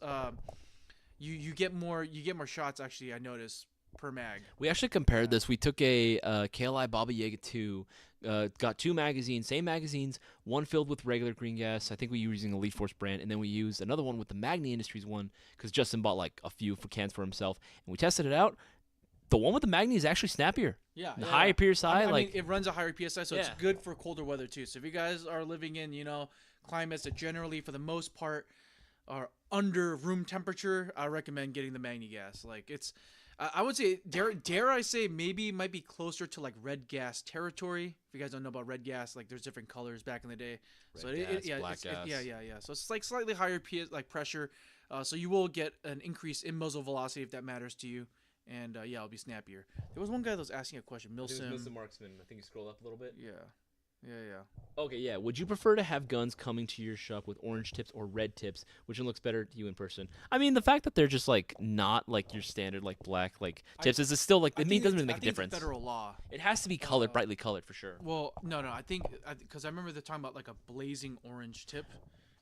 You get more shots. Actually, I noticed per mag. We actually compared this. We took a KLI Baba Yaga 2, got 2 magazines, same magazines, one filled with regular green gas. I think we were using Elite Force brand, and then we used another one with the Magni Industries one, because Justin bought like a few for cans for himself, and we tested it out. The one with the Magni is actually snappier. Yeah, higher PSI. I mean, it runs a higher PSI, so it's Yeah. good for colder weather too. So if you guys are living in, climates that generally, for the most part, are under room temperature, I recommend getting the Magni gas. Like it's, I would say, dare I say, maybe might be closer to like red gas territory. If you guys don't know about red gas, like there's different colors back in the day. Black gas. So it's like slightly higher pressure. So you will get an increase in muzzle velocity if that matters to you. And it'll be snappier. There was one guy that was asking a question. Milsim Marksman. I think you scroll up a little bit. Yeah. Okay, yeah. Would you prefer to have guns coming to your shop with orange tips or red tips? Which one looks better to you in person? I mean, the fact that they're just like not like your standard like black like tips is still like it doesn't really make a difference. It's federal law. It has to be colored, brightly colored for sure. Well, no. I think because I remember they're talking about like a blazing orange tip.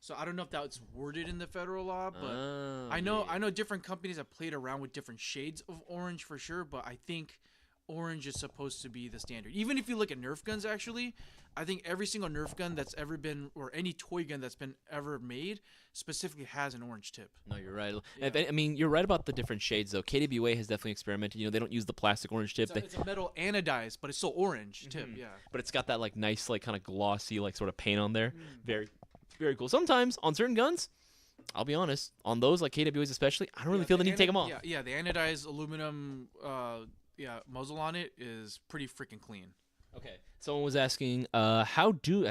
So I don't know if that's worded in the federal law, but I know different companies have played around with different shades of orange for sure. But I think orange is supposed to be the standard. Even if you look at Nerf guns, actually, I think every single Nerf gun that's ever been, or any toy gun that's been ever made, specifically has an orange tip. No, you're right. Yeah. I mean, you're right about the different shades, though. KWA has definitely experimented. They don't use the plastic orange tip. It's a metal anodized, but it's still orange tip, yeah. But it's got that like nice, like kind of glossy, like sort of paint on there. Very, very cool. Sometimes on certain guns, I'll be honest, on those like KWAs especially, I don't really feel the need to take them off. Yeah, the anodized aluminum, muzzle on it is pretty freaking clean. Okay. Someone was asking, how do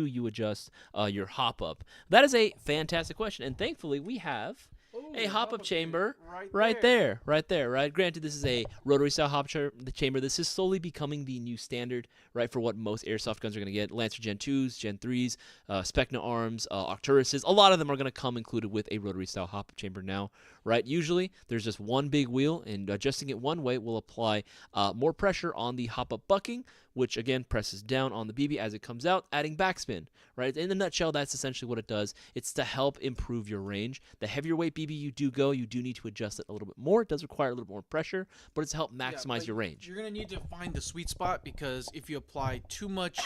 you adjust your hop up? That is a fantastic question, and thankfully we have a hop-up chamber right there. Granted, this is a rotary style chamber. This is slowly becoming the new standard, right, for what most airsoft guns are going to get. Lancer Gen 2s, Gen 3s, Specna arms, Arcturuses. A lot of them are going to come included with a rotary style hop-up chamber now, right? Usually, there's just one big wheel, and adjusting it one way will apply more pressure on the hop-up bucking, which again presses down on the BB as it comes out, adding backspin, right? In a nutshell, that's essentially what it does. It's to help improve your range. The heavier weight BB you do need to adjust it a little bit more. It does require a little more pressure, but it's to help maximize your range. You're going to need to find the sweet spot, because if you apply too much,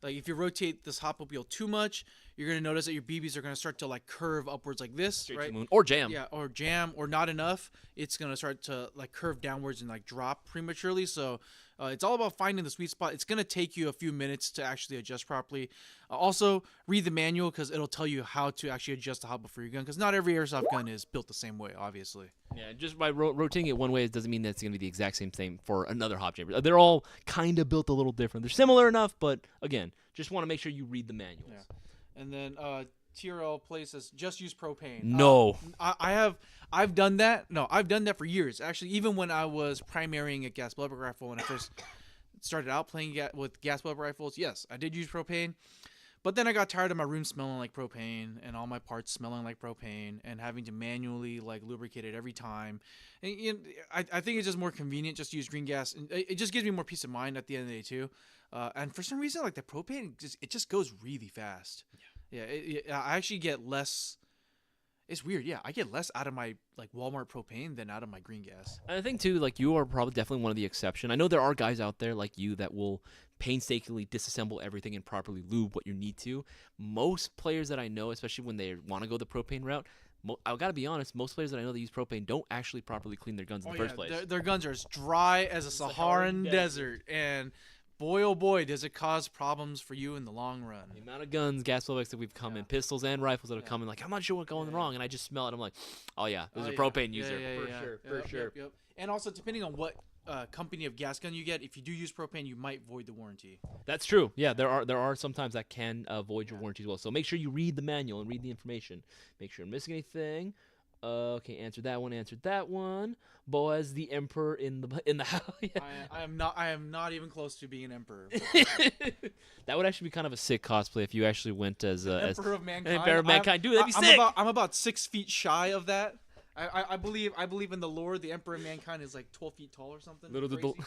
like if you rotate this hop up wheel too much, you're going to notice that your BBs are going to start to like curve upwards like this, Straight right? to the moon. Or jam. Yeah, or jam, or not enough. It's going to start to like curve downwards and like drop prematurely. So it's all about finding the sweet spot. It's going to take you a few minutes to actually adjust properly. Also, read the manual, because it'll tell you how to actually adjust the hop up for your gun, because not every airsoft gun is built the same way, obviously. Yeah, just by rotating it one way, it doesn't mean that it's going to be the exact same thing for another hop chamber. They're all kind of built a little different. They're similar enough, but again, just want to make sure you read the manuals. Yeah. And then TRL Play says, just use propane. No. I've done that. No, I've done that for years. Actually, even when I was primarying a gas bullet rifle, when I first started out playing with gas bullet rifles, yes, I did use propane. But then I got tired of my room smelling like propane and all my parts smelling like propane and having to manually like lubricate it every time. And I think it's just more convenient just to use green gas. And it just gives me more peace of mind at the end of the day too. And for some reason, like the propane, it just goes really fast. Yeah. I actually get less. It's weird. Yeah, I get less out of my like Walmart propane than out of my green gas. And I think too, like you are probably definitely one of the exception. I know there are guys out there like you that will painstakingly disassemble everything and properly lube what you need to. Most players that I know, especially when they want to go the propane route, I gotta be honest, most players that I know that use propane don't actually properly clean their guns in the first place. Their guns are as dry as a Saharan desert, and boy, oh boy, does it cause problems for you in the long run. The amount of guns, gas bullets that we've come in, pistols and rifles that have come in, like, I'm not sure what's going wrong, and I just smell it. I'm like, oh yeah, this is a propane user. For sure. Yep. And also, depending on what company of gas gun you get, if you do use propane, you might void the warranty. That's true. Yeah, there are sometimes that can void your warranty as well. So make sure you read the manual and read the information. Make sure you're missing anything. Okay, answered that one. Boaz, the emperor in the house. I am not even close to being an emperor. That would actually be kind of a sick cosplay if you actually went as Emperor of Mankind. Emperor of Mankind. Dude, that'd be sick. I'm about 6 feet shy of that. I believe in the lore. The Emperor of Mankind is like 12 feet tall or something.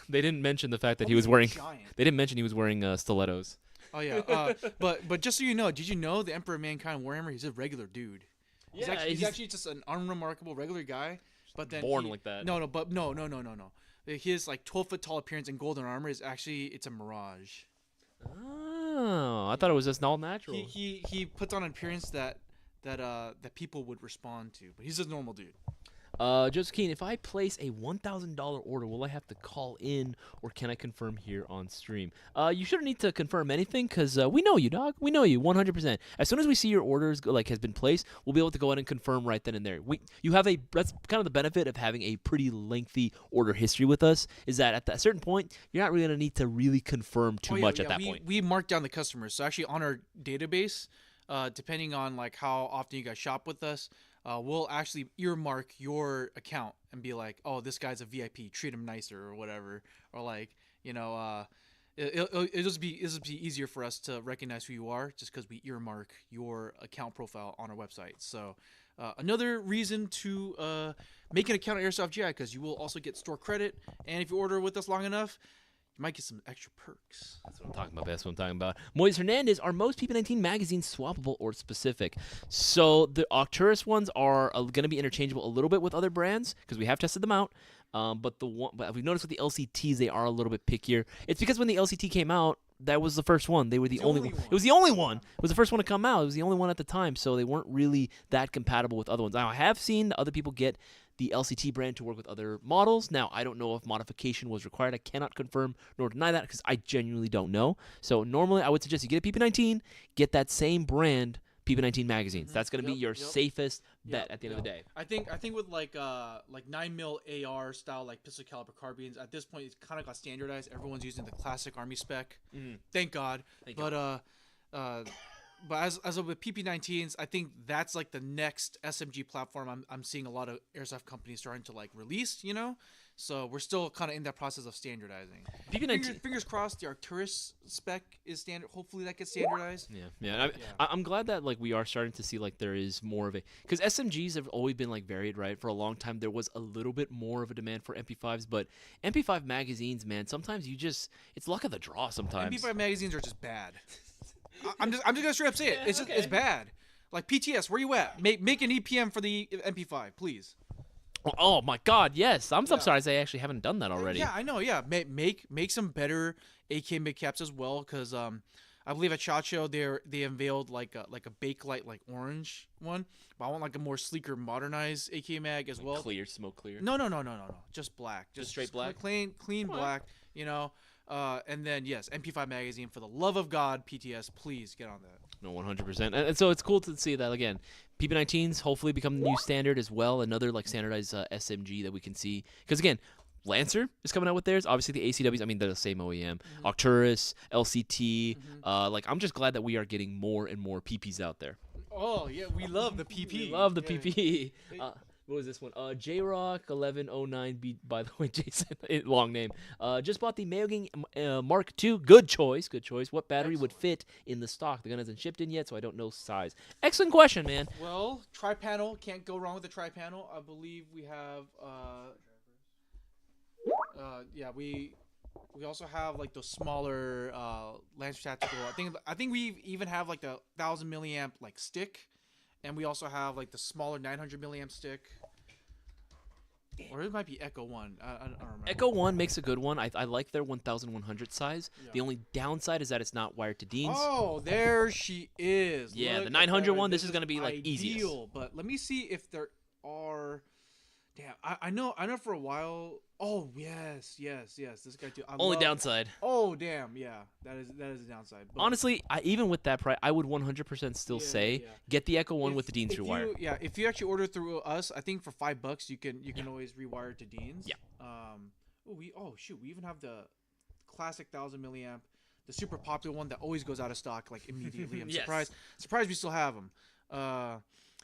They didn't mention the fact that he was wearing. Giant. They didn't mention he was wearing stilettos. Oh yeah. But just so you know, did you know the Emperor of Mankind Warhammer? He's a regular dude. He's actually just an unremarkable regular guy. But then born like that. No. His like 12-foot tall appearance in golden armor is actually it's a mirage. Oh, I thought it was just all natural. He puts on an appearance that people would respond to, but he's a normal dude. Joseph Keen, if I place a $1,000 order, will I have to call in, or can I confirm here on stream? You shouldn't need to confirm anything, because we know you, dog. We know you 100%. As soon as we see your orders has been placed, we'll be able to go ahead and confirm right then and there. That's kind of the benefit of having a pretty lengthy order history with us, is that at a certain point, you're not really going to need to really confirm too much at that point. We mark down the customers. So actually on our database, depending on like how often you guys shop with us, we'll actually earmark your account and be like, oh, this guy's a VIP, treat him nicer or whatever. Or like, it'll just be easier for us to recognize who you are just because we earmark your account profile on our website. So another reason to make an account at Airsoft GI, because you will also get store credit. And if you order with us long enough, you might get some extra perks. That's what I'm talking about. Moise Hernandez, are most PP19 magazines swappable or specific? So the Arcturus ones are going to be interchangeable a little bit with other brands because we have tested them out. But we've noticed with the LCTs, they are a little bit pickier. It's because when the LCT came out, that was the first one. They were the only one. It was the only one. It was the first one to come out. It was the only one at the time, so they weren't really that compatible with other ones. Now, I have seen other people get the LCT brand to work with other models. Now, I don't know if modification was required. I cannot confirm nor deny that because I genuinely don't know. So normally, I would suggest you get a PP19, get that same brand PP19 magazines. That's going to be your safest bet at the end of the day. I think with like 9mm AR style like pistol caliber carbines, at this point it's kind of got standardized. Everyone's using the classic Army spec. Thank God. But as of with PP19s, I think that's like the next SMG platform I'm seeing a lot of airsoft companies starting to like release, So we're still kind of in that process of standardizing. Fingers crossed the Arcturus spec is standard. Hopefully that gets standardized. Yeah. I'm glad that like we are starting to see like there is more of a, because SMGs have always been like varied, right? For a long time there was a little bit more of a demand for MP5s, but MP5 magazines, man, sometimes it's luck of the draw sometimes. MP5 magazines are just bad. I'm just gonna straight up say it. It's just it's bad. Like PTS, where you at? Make an EPM for the MP5, please. Oh my God, yes. I'm surprised they actually haven't done that already. Yeah, I know. Yeah, make some better AK mid caps as well, because I believe at SHOT Show they unveiled like a Bakelite like orange one, but I want like a more sleeker, modernized AK mag as well. Clear, smoke clear. No, just black, just straight black, clean black. You know, and then yes, MP5 magazine, for the love of God, PTS, please get on that. No, 100%. And so it's cool to see that again. PP19s hopefully become the new standard as well. Another like standardized SMG that we can see. Because again, Lancer is coming out with theirs. Obviously the ACWs. I mean they're the same OEM. Arcturus, LCT. Like I'm just glad that we are getting more and more PPs out there. Oh yeah, we love the PP. We love the PP. What was this one? J-Rock 1109B. By the way, Jason, long name. Just bought the Mayo Gang Mark II. Good choice. What battery would fit in the stock? The gun hasn't shipped in yet, so I don't know size. Excellent question, man. Well, tri-panel. Can't go wrong with the tri-panel. I believe we have. We also have like those smaller Lancer Tactical. I think we even have like the 1000 milliamp like stick. And we also have like the smaller 900 milliamp stick, or it might be Echo 1. I don't remember. Echo 1 makes a good one. I like their 1100 size. Yeah. The only downside is that it's not wired to Dean's. Oh, there she is. Yeah, Look the 900 one. This is going to be like easiest. But let me see if there are. Damn, I know for a while. Oh yes, this guy too. Only downside. Oh damn, yeah, that is a downside. But honestly, even with that price, I would 100% still say get the Echo 1 with the Dean's rewire. If you actually order through us, I think for $5 you can always rewire it to Dean's. Yeah. We even have the classic 1000 milliamp, the super popular one that always goes out of stock like immediately. I'm surprised we still have them.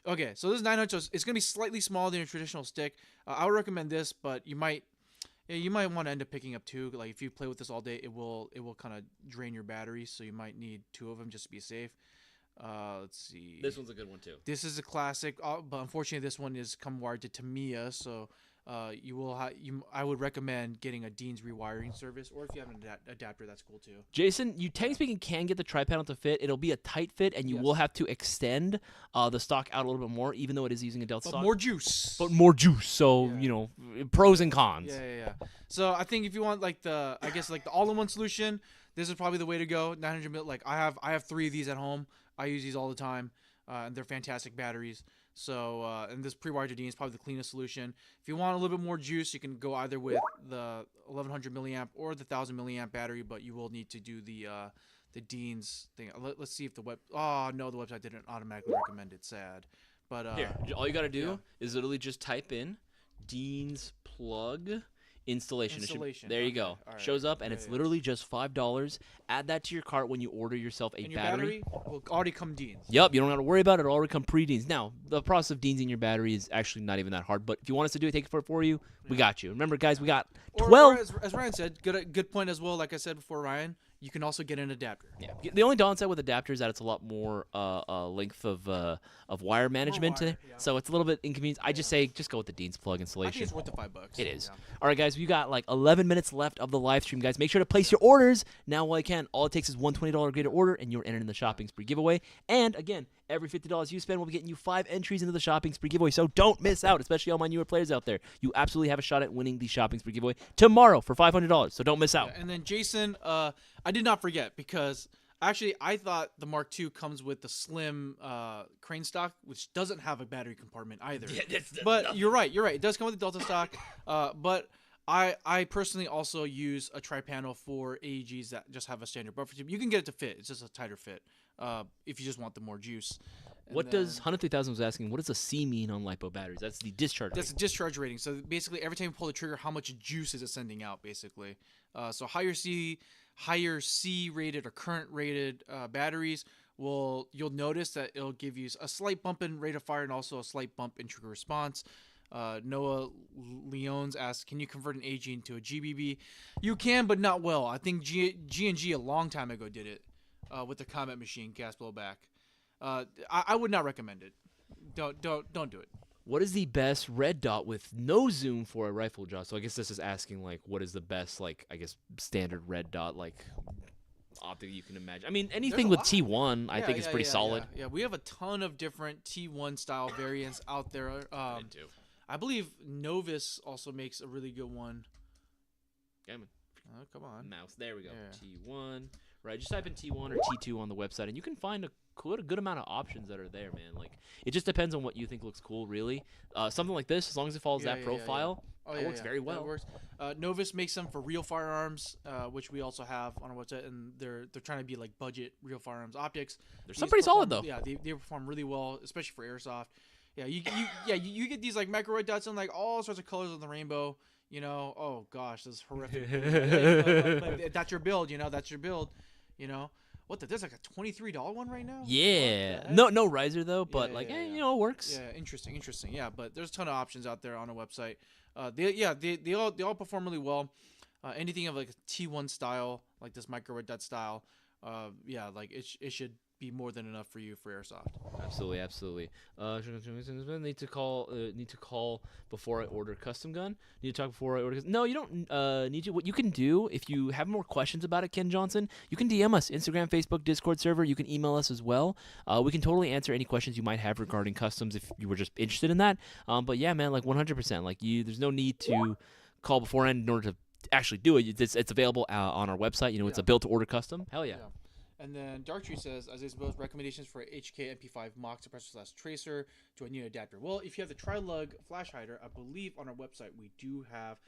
Okay, so this is 900. So it's gonna be slightly smaller than a traditional stick. I would recommend this, but you might want to end up picking up two. Like if you play with this all day, it will kind of drain your battery, so you might need two of them just to be safe. Let's see. This one's a good one too. This is a classic, but unfortunately, this one is come wired to Tamiya, so I would recommend getting a Dean's rewiring service, or if you have an adapter, that's cool too. Jason, you technically speaking can get the tri-panel to fit. It'll be a tight fit, and you will have to extend the stock out a little bit more, even though it is using a Delta stock. More juice. But more juice. So you know, pros and cons. Yeah. So I think if you want like the all-in-one solution, this is probably the way to go. 900 mil. Like I have 3 of these at home. I use these all the time, and they're fantastic batteries. So, and this pre-wired to Dean is probably the cleanest solution. If you want a little bit more juice, you can go either with the 1100 milliamp or the 1000 milliamp battery, but you will need to do the Dean's thing. Let's see if the website didn't automatically recommend it. Sad, but here, all you gotta do is literally just type in Dean's plug installation. There you go. Right. Shows up, and it's literally just $5. Add that to your cart when you order yourself a battery. Will already come Dean's. Yep, you don't have to worry about it. It'll already come pre-Dean's. Now, the process of Dean'sing your battery is actually not even that hard, but if you want us to do it, take it for you, we got you. Remember, guys, we got 12. Or as Ryan said, good point as well. Like I said before, Ryan, you can also get an adapter. Yeah. The only downside with adapters is that it's a lot more length of wire management, so it's a little bit inconvenient. I just say just go with the Dean's plug installation. I think it's worth the $5. It is. Yeah. All right, guys, we got like 11 minutes left of the live stream, guys. Make sure to place your orders now while you can. All it takes is one $20 greater order, and you're entered in the shopping spree giveaway. And again, every $50 you spend will be getting you 5 entries into the shopping spree giveaway. So don't miss out, especially all my newer players out there. You absolutely have a shot at winning the shopping spree giveaway tomorrow for $500. So don't miss out. Yeah, and then Jason, I did not forget, because actually I thought the Mark II comes with the slim crane stock, which doesn't have a battery compartment either. But you're right. It does come with the Delta stock. But I personally also use a tri-panel for AEGs that just have a standard buffer tube. You can get it to fit. It's just a tighter fit if you just want the more juice. What does 103,000 was asking? What does a C mean on LiPo batteries? That's the discharge. That's the discharge rating. So basically, every time you pull the trigger, how much juice is it sending out? Basically, so higher C rated or current rated batteries you'll notice that it'll give you a slight bump in rate of fire and also a slight bump in trigger response. Noah Leones asks, can you convert an AG into a GBB? You can, but not well. I think G&G a long time ago did it with the Comet machine, gas blowback. I would not recommend it. Don't do it. What is the best red dot with no zoom for a rifle draw? So I guess this is asking like, what is the best like I guess standard red dot like optic you can imagine? I mean, anything with T1 I think is pretty solid. Yeah, we have a ton of different T1 style variants out there. I believe Novus also makes a really good one. Oh, come on. Mouse. There we go. Yeah. T1. Right. Just type in T1 or T2 on the website, and you can find a good amount of options that are there, man. Like, it just depends on what you think looks cool, really. Something like this, as long as it follows that profile, it works very well. That works. Novus makes them for real firearms, which we also have on our website, and they're trying to be like budget real firearms optics. They're some pretty solid though. Yeah, they perform really well, especially for airsoft. Yeah, you get these like micro red dots and like all sorts of colors of the rainbow. You know, oh gosh, this is horrific. But that's your build. You know, that's your build. You know, there's like a $23 one right now. Yeah, no riser though, but you know, it works. Yeah, interesting. Yeah, but there's a ton of options out there on our website. They all perform really well. Anything of like a T1 style, like this micro red dot style, like it should be more than enough for you for airsoft. Absolutely. Need to call before I order custom gun. Need to talk before I order. No, you don't need to. What you can do if you have more questions about it, Ken Johnson, you can DM us, Instagram, Facebook, Discord server. You can email us as well. We can totally answer any questions you might have regarding customs if you were just interested in that. But yeah, man, like 100%. Like there's no need to call beforehand in order to actually do it. It's available on our website. You know, it's a build to order custom. Hell yeah. And then Darktree says, Isaias both recommendations for HK MP5 mock suppressor / tracer to a new adapter. Well, if you have the tri-lug flash hider, I believe on our website we do have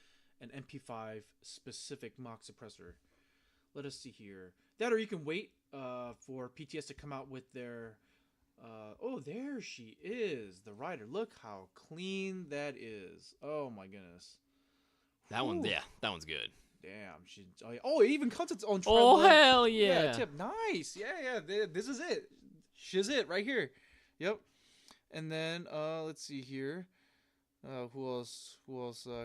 an MP5 specific mock suppressor. Let us see here. That, or you can wait for PTS to come out with their. Oh, there she is, the rider. Look how clean that is. Oh my goodness. That one's good. Damn, it even comes its own. Oh hell yeah! Yeah, tip, nice. Yeah. This is it. Shiz it right here. Yep. And then let's see here. Who else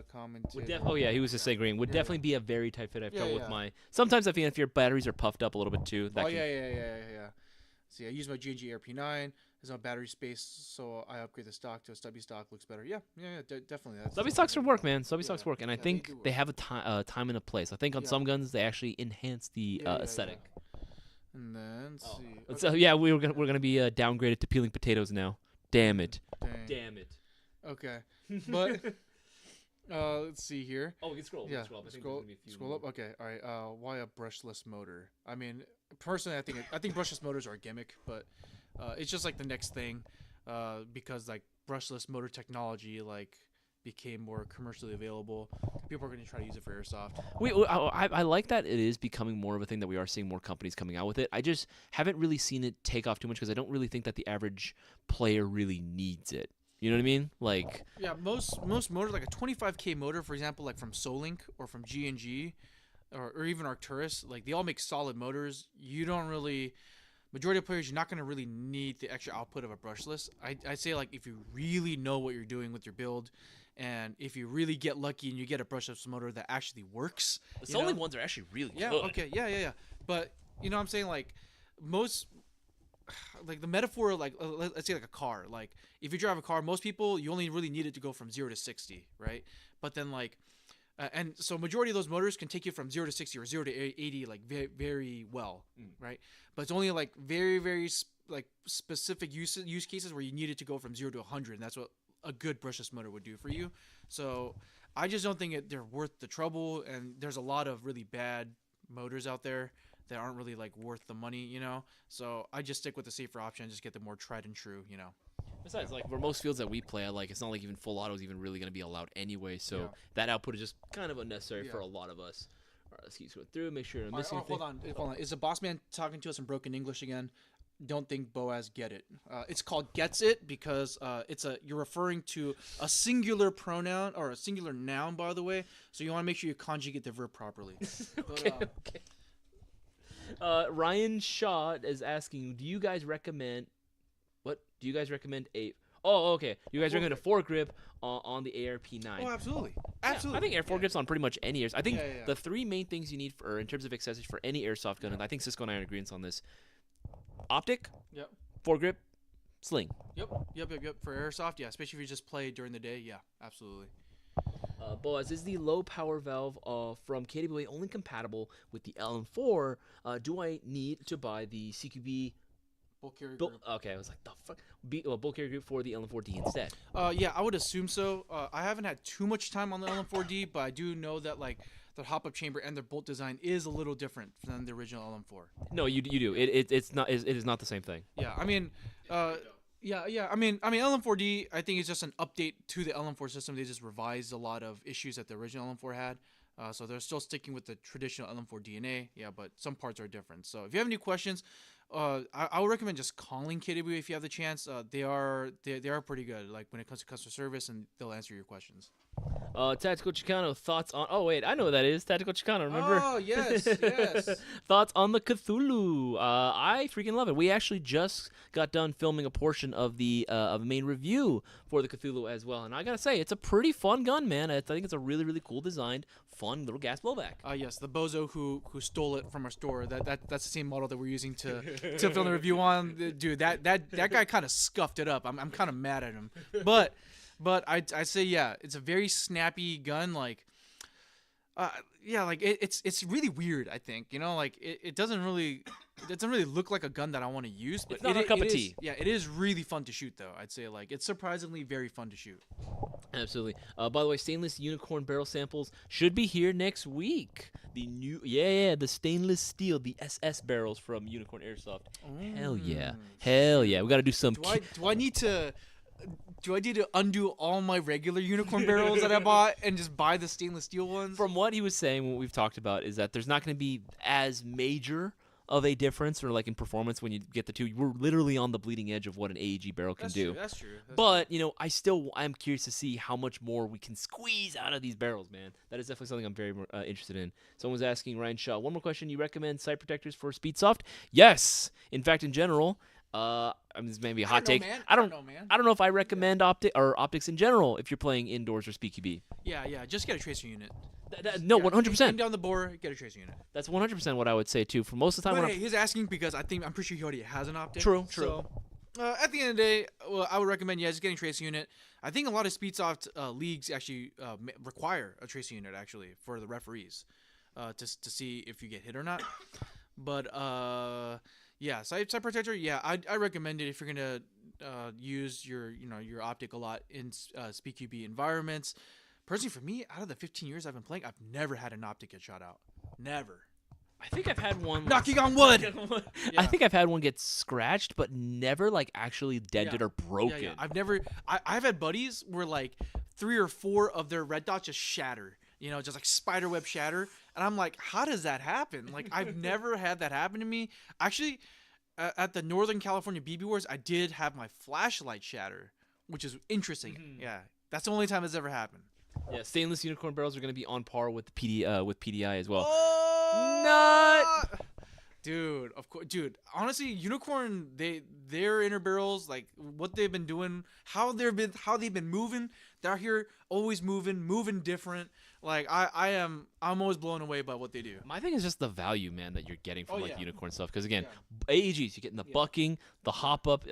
commented? He was just saying green. Would definitely be a very tight fit. I've trouble with my. Sometimes I feel if your batteries are puffed up a little bit too. Yeah. See, I use my G&G AirP9. There's no battery space, so I upgrade the stock to a stubby stock. Looks better. Yeah, definitely. Stubby stocks work, man. Stubby stocks work, and I think they have a time and a place. I think on some guns they actually enhance the aesthetic. And then let's see. So we're gonna be downgraded to peeling potatoes now. Damn it. Damn it. Okay, but let's see here. Oh, we can scroll. Yeah, scroll up. Okay, all right. Why a brushless motor? I mean, personally, I think brushless motors are a gimmick, but. It's just like the next thing, because like brushless motor technology like became more commercially available. People are going to try to use it for airsoft. I like that it is becoming more of a thing that we are seeing more companies coming out with it. I just haven't really seen it take off too much because I don't really think that the average player really needs it. You know what I mean? Like most motors, like a 25K motor, for example, like from Solink or from G&G, or even Arcturus, like they all make solid motors. You don't really. Majority of players, you're not going to really need the extra output of a brushless. I'd say, like, if you really know what you're doing with your build, and if you really get lucky and you get a brushless motor that actually works. The Solink ones are actually really good. Okay, yeah. But, you know what I'm saying? Like, like, the metaphor, like, let's say, like, a car. Like, if you drive a car, most people, you only really need it to go from 0 to 60, right? But then, like, and so majority of those motors can take you from 0 to 60 or 0 to 80 like very, very well, right? But it's only like very, very like specific use cases where you need it to go from 0 to 100, and that's what a good brushless motor would do for you. So I just don't think they're worth the trouble, and there's a lot of really bad motors out there that aren't really like worth the money, you know? So I just stick with the safer option and just get the more tried and true, you know? Besides, like, for most fields that we play, it's not like even full auto is even really going to be allowed anyway, so that output is just kind of unnecessary for a lot of us. All right, let's keep going through, make sure I'm missing anything. Hold on. Is the boss man talking to us in broken English again? Don't think Boaz get it. It's called gets it because you're referring to a singular pronoun or a singular noun, by the way, so you want to make sure you conjugate the verb properly. Okay. Ryan Shaw is asking, do you guys recommend a Oh, okay. You guys are going to foregrip on the ARP9. Oh, absolutely. Yeah, Absolutely. I think air foregrips on pretty much any airs. I think Yeah. the three main things you need for in terms of accessories for any airsoft gun, and I think Cisco and I are in agreement on this: optic, Yep. foregrip, sling. Yep. For airsoft, yeah, especially if you just play during the day, yeah, absolutely. Boaz, is the low power valve from KWA only compatible with the LM4? Do I need to buy the CQB? Bulk carrier Bull, group. okay, I was like, the fuck? Bulk carrier group for the LM4D instead. Yeah, I would assume so. I haven't had too much time on the LM4D, but I do know that like the hop-up chamber and their bolt design is a little different than the original LM4. No, you do. It is not the same thing. Yeah, I mean, yeah. I mean, LM4D, I think is just an update to the LM4 system. They just revised a lot of issues that the original LM4 had. So they're still sticking with the traditional LM4 DNA. Yeah, but some parts are different. So if you have any questions, I would recommend just calling KW if you have the chance. They are pretty good. Like when it comes to customer service, and they'll answer your questions. Tactical Chicano, thoughts on... Oh, wait, I know what that is. Tactical Chicano, remember? Oh, yes. Thoughts on the Cthulhu. I freaking love it. We actually just got done filming a portion of the main review for the Cthulhu as well. And I got to say, it's a pretty fun gun, man. I think it's a really, really cool designed, fun little gas blowback. Yes, the bozo who stole it from our store. That's the same model that we're using to film the review on. Dude, that guy kind of scuffed it up. I'm kind of mad at him. But I say, yeah, it's a very snappy gun. Like, yeah, like it's really weird. I think, you know, like it doesn't really look like a gun that I want to use. But it's not a cup of tea. Yeah, it is really fun to shoot, though. I'd say, like, it's surprisingly very fun to shoot. Absolutely. By the way, stainless unicorn barrel samples should be here next week. The new, the stainless steel, the SS barrels from Unicorn Airsoft. Hell yeah. We got to do some. Do I need to undo all my regular unicorn barrels that I bought and just buy the stainless steel ones? From what he was saying, what we've talked about is that there's not going to be as major of a difference or like in performance when you get the two. We're literally on the bleeding edge of what an AEG barrel can do. That's true. But, you know, I'm curious to see how much more we can squeeze out of these barrels, man. That is definitely something I'm very interested in. Someone's asking, Ryan Shaw, one more question. You recommend sight protectors for Speedsoft? Yes. In fact, in general, I mean, this may be a hot take. I don't know if I recommend optics in general if you're playing indoors or SpeedQB. Yeah. Just get a tracer unit. No, 100%. Aim down the bore, get a tracer unit. That's 100% what I would say too. For most of the time, But he's asking because I'm pretty sure he already has an optic. True. So, at the end of the day, I would recommend just getting a tracer unit. I think a lot of Speedsoft leagues actually require a tracer unit actually for the referees to see if you get hit or not. But yeah, sight protector. Yeah, I recommend it if you're gonna use your optic a lot in SpeedQB environments. Personally, for me, out of the 15 years I've been playing, I've never had an optic get shot out. Never. I think I've had one. Knocking on wood. Yeah. I think I've had one get scratched, but never like actually dented or broken. Yeah. I've had buddies where like 3 or 4 of their red dots just shatter. You know, just like spiderweb shatter. And I'm like, how does that happen? Like, I've never had that happen to me. Actually, at the Northern California BB Wars, I did have my flashlight shatter, which is interesting. Mm-hmm. Yeah, that's the only time it's ever happened. Yeah, stainless unicorn barrels are going to be on par with PDI as well. Oh! Nut! Dude, of course, honestly, Unicorn, their inner barrels, like what they've been doing, how they've been moving, they're here always moving different. Like I'm always blown away by what they do. My thing is just the value, man, that you're getting from Unicorn stuff. Because again, AEGs, you're getting the bucking, the hop up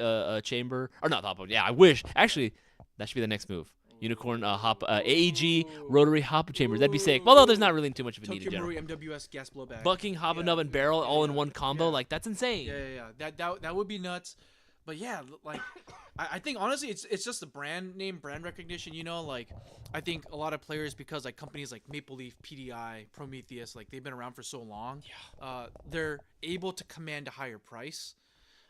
chamber, or not the hop up. Yeah, I wish actually that should be the next move. Unicorn AEG rotary hop chamber. That'd be sick. Although there's not really too much of a need in general. Tokyo Marui MWS gas blowback. Bucking, hop nub, and barrel all in one combo. Like that's insane. Yeah. That would be nuts. But yeah, like I think honestly it's just the brand recognition, you know, like I think a lot of players, because like companies like Maple Leaf, PDI, Prometheus, like they've been around for so long, they're able to command a higher price.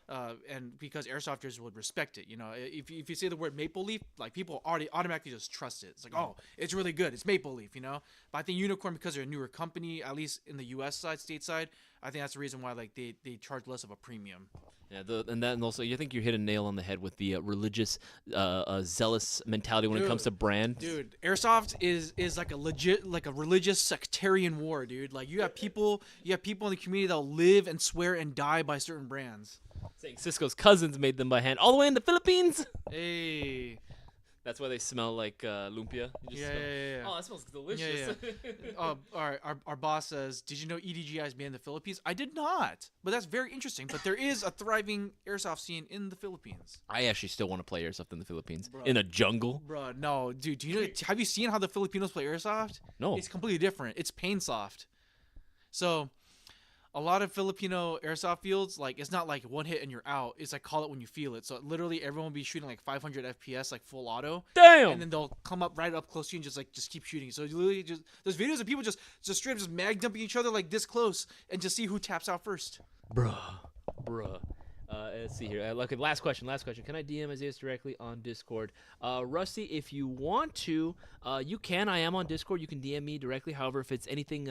And because airsofters would respect it, you know, if you say the word Maple Leaf, like people already automatically just trust it. It's like, oh, it's really good. It's Maple Leaf, you know. But I think Unicorn, because they're a newer company, at least in the U.S. side, stateside, I think that's the reason why like they charge less of a premium. Yeah, and also you think you hit a nail on the head with the religious, zealous mentality when it comes to brand. Dude, airsoft is like a religious sectarian war, dude. Like you have people in the community that'll live and swear and die by certain brands. Saying Cisco's cousins made them by hand all the way in the Philippines. Hey. That's why they smell like lumpia. You just smell- Yeah. Oh, that smells delicious. All right. Our boss says, "Did you know EDGI is made in the Philippines?" I did not, but that's very interesting. But there is a thriving airsoft scene in the Philippines. I actually still want to play airsoft in the Philippines. Bro. In a jungle? Bro, no, dude. Do you know? Have you seen how the Filipinos play airsoft? No. It's completely different. It's pain soft. So, a lot of Filipino airsoft fields, like, it's not like one hit and you're out. It's like call it when you feel it. So literally everyone will be shooting like 500 FPS, like full auto. Damn! And then they'll come up right up close to you and just keep shooting. So literally there's videos of people just straight up just mag dumping each other like this close and just see who taps out first. Bruh. Let's see here. Okay, last question. Can I DM Isaias directly on Discord? Rusty, if you want to, you can. I am on Discord. You can DM me directly. However, if it's anything,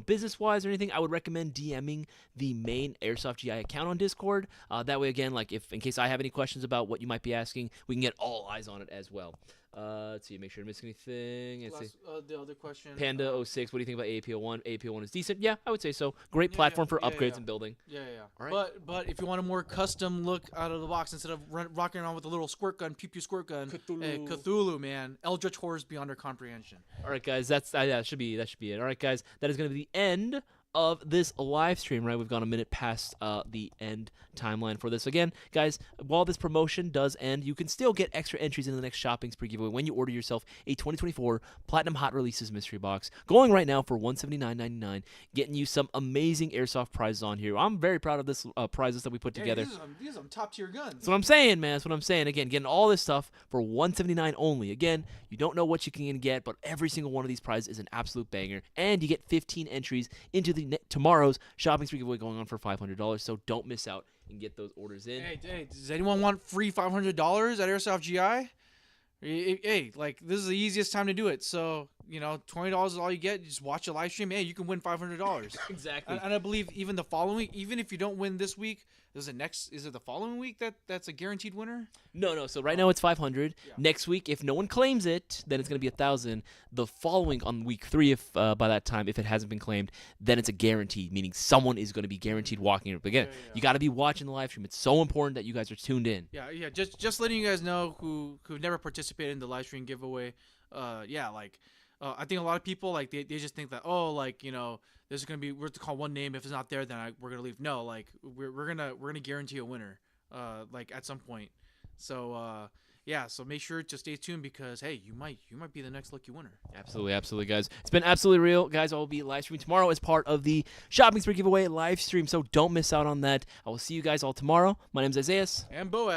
business-wise or anything, I would recommend DMing the main Airsoft GI account on Discord. That way, again, like in case I have any questions about what you might be asking, we can get all eyes on it as well. Let's see. Make sure to miss anything. Let's see. The other question. Panda 06. What do you think about AAP01? AAP01 is decent. Yeah, I would say so. Great platform for upgrades and building. Yeah. All right. But if you want a more custom look out of the box instead of rocking around with a little squirt gun, pew squirt gun, Cthulhu, man, Eldritch horrors beyond our comprehension. All right, guys. That should be it. All right, guys. That is going to be the end of this live stream, right? We've gone a minute past the end timeline for this. Again, guys, while this promotion does end, you can still get extra entries into the next shopping spree giveaway when you order yourself a 2024 Platinum Hot Releases mystery box, going right now for $179.99, getting you some amazing airsoft prizes on here. I'm very proud of this prizes that we put together. These are some top tier guns. That's what I'm saying, man. That's what I'm saying. Again, getting all this stuff for $179 only. Again, you don't know what you can get, but every single one of these prizes is an absolute banger, and you get 15 entries into the tomorrow's shopping spree giveaway going on for $500. So don't miss out and get those orders in. Hey, does anyone want free $500 at Airsoft GI? Hey, like, this is the easiest time to do it. So, $20 is all you get. Just watch a live stream. Hey, you can win $500. Exactly. And I believe even the following, even if you don't win this week, is it the following week that's a guaranteed winner? No. So right now it's 500. Yeah. Next week, if no one claims it, then it's going to be 1,000. The following on week 3, if by that time, if it hasn't been claimed, then it's a guarantee, meaning someone is going to be guaranteed walking it. But again, you got to be watching the live stream. It's so important that you guys are tuned in. Yeah. Just letting you guys know who've never participated in the live stream giveaway. I think a lot of people they just think that there's gonna be we're to call one name, if it's not there then we're gonna leave. No, like we're gonna guarantee a winner at some point. So so make sure to stay tuned because hey, you might be the next lucky winner. Absolutely, guys. It's been absolutely real, guys. I will be live streaming tomorrow as part of the shopping spree giveaway live stream, so don't miss out on that. I will see you guys all tomorrow. My name's Isaias And Boaz.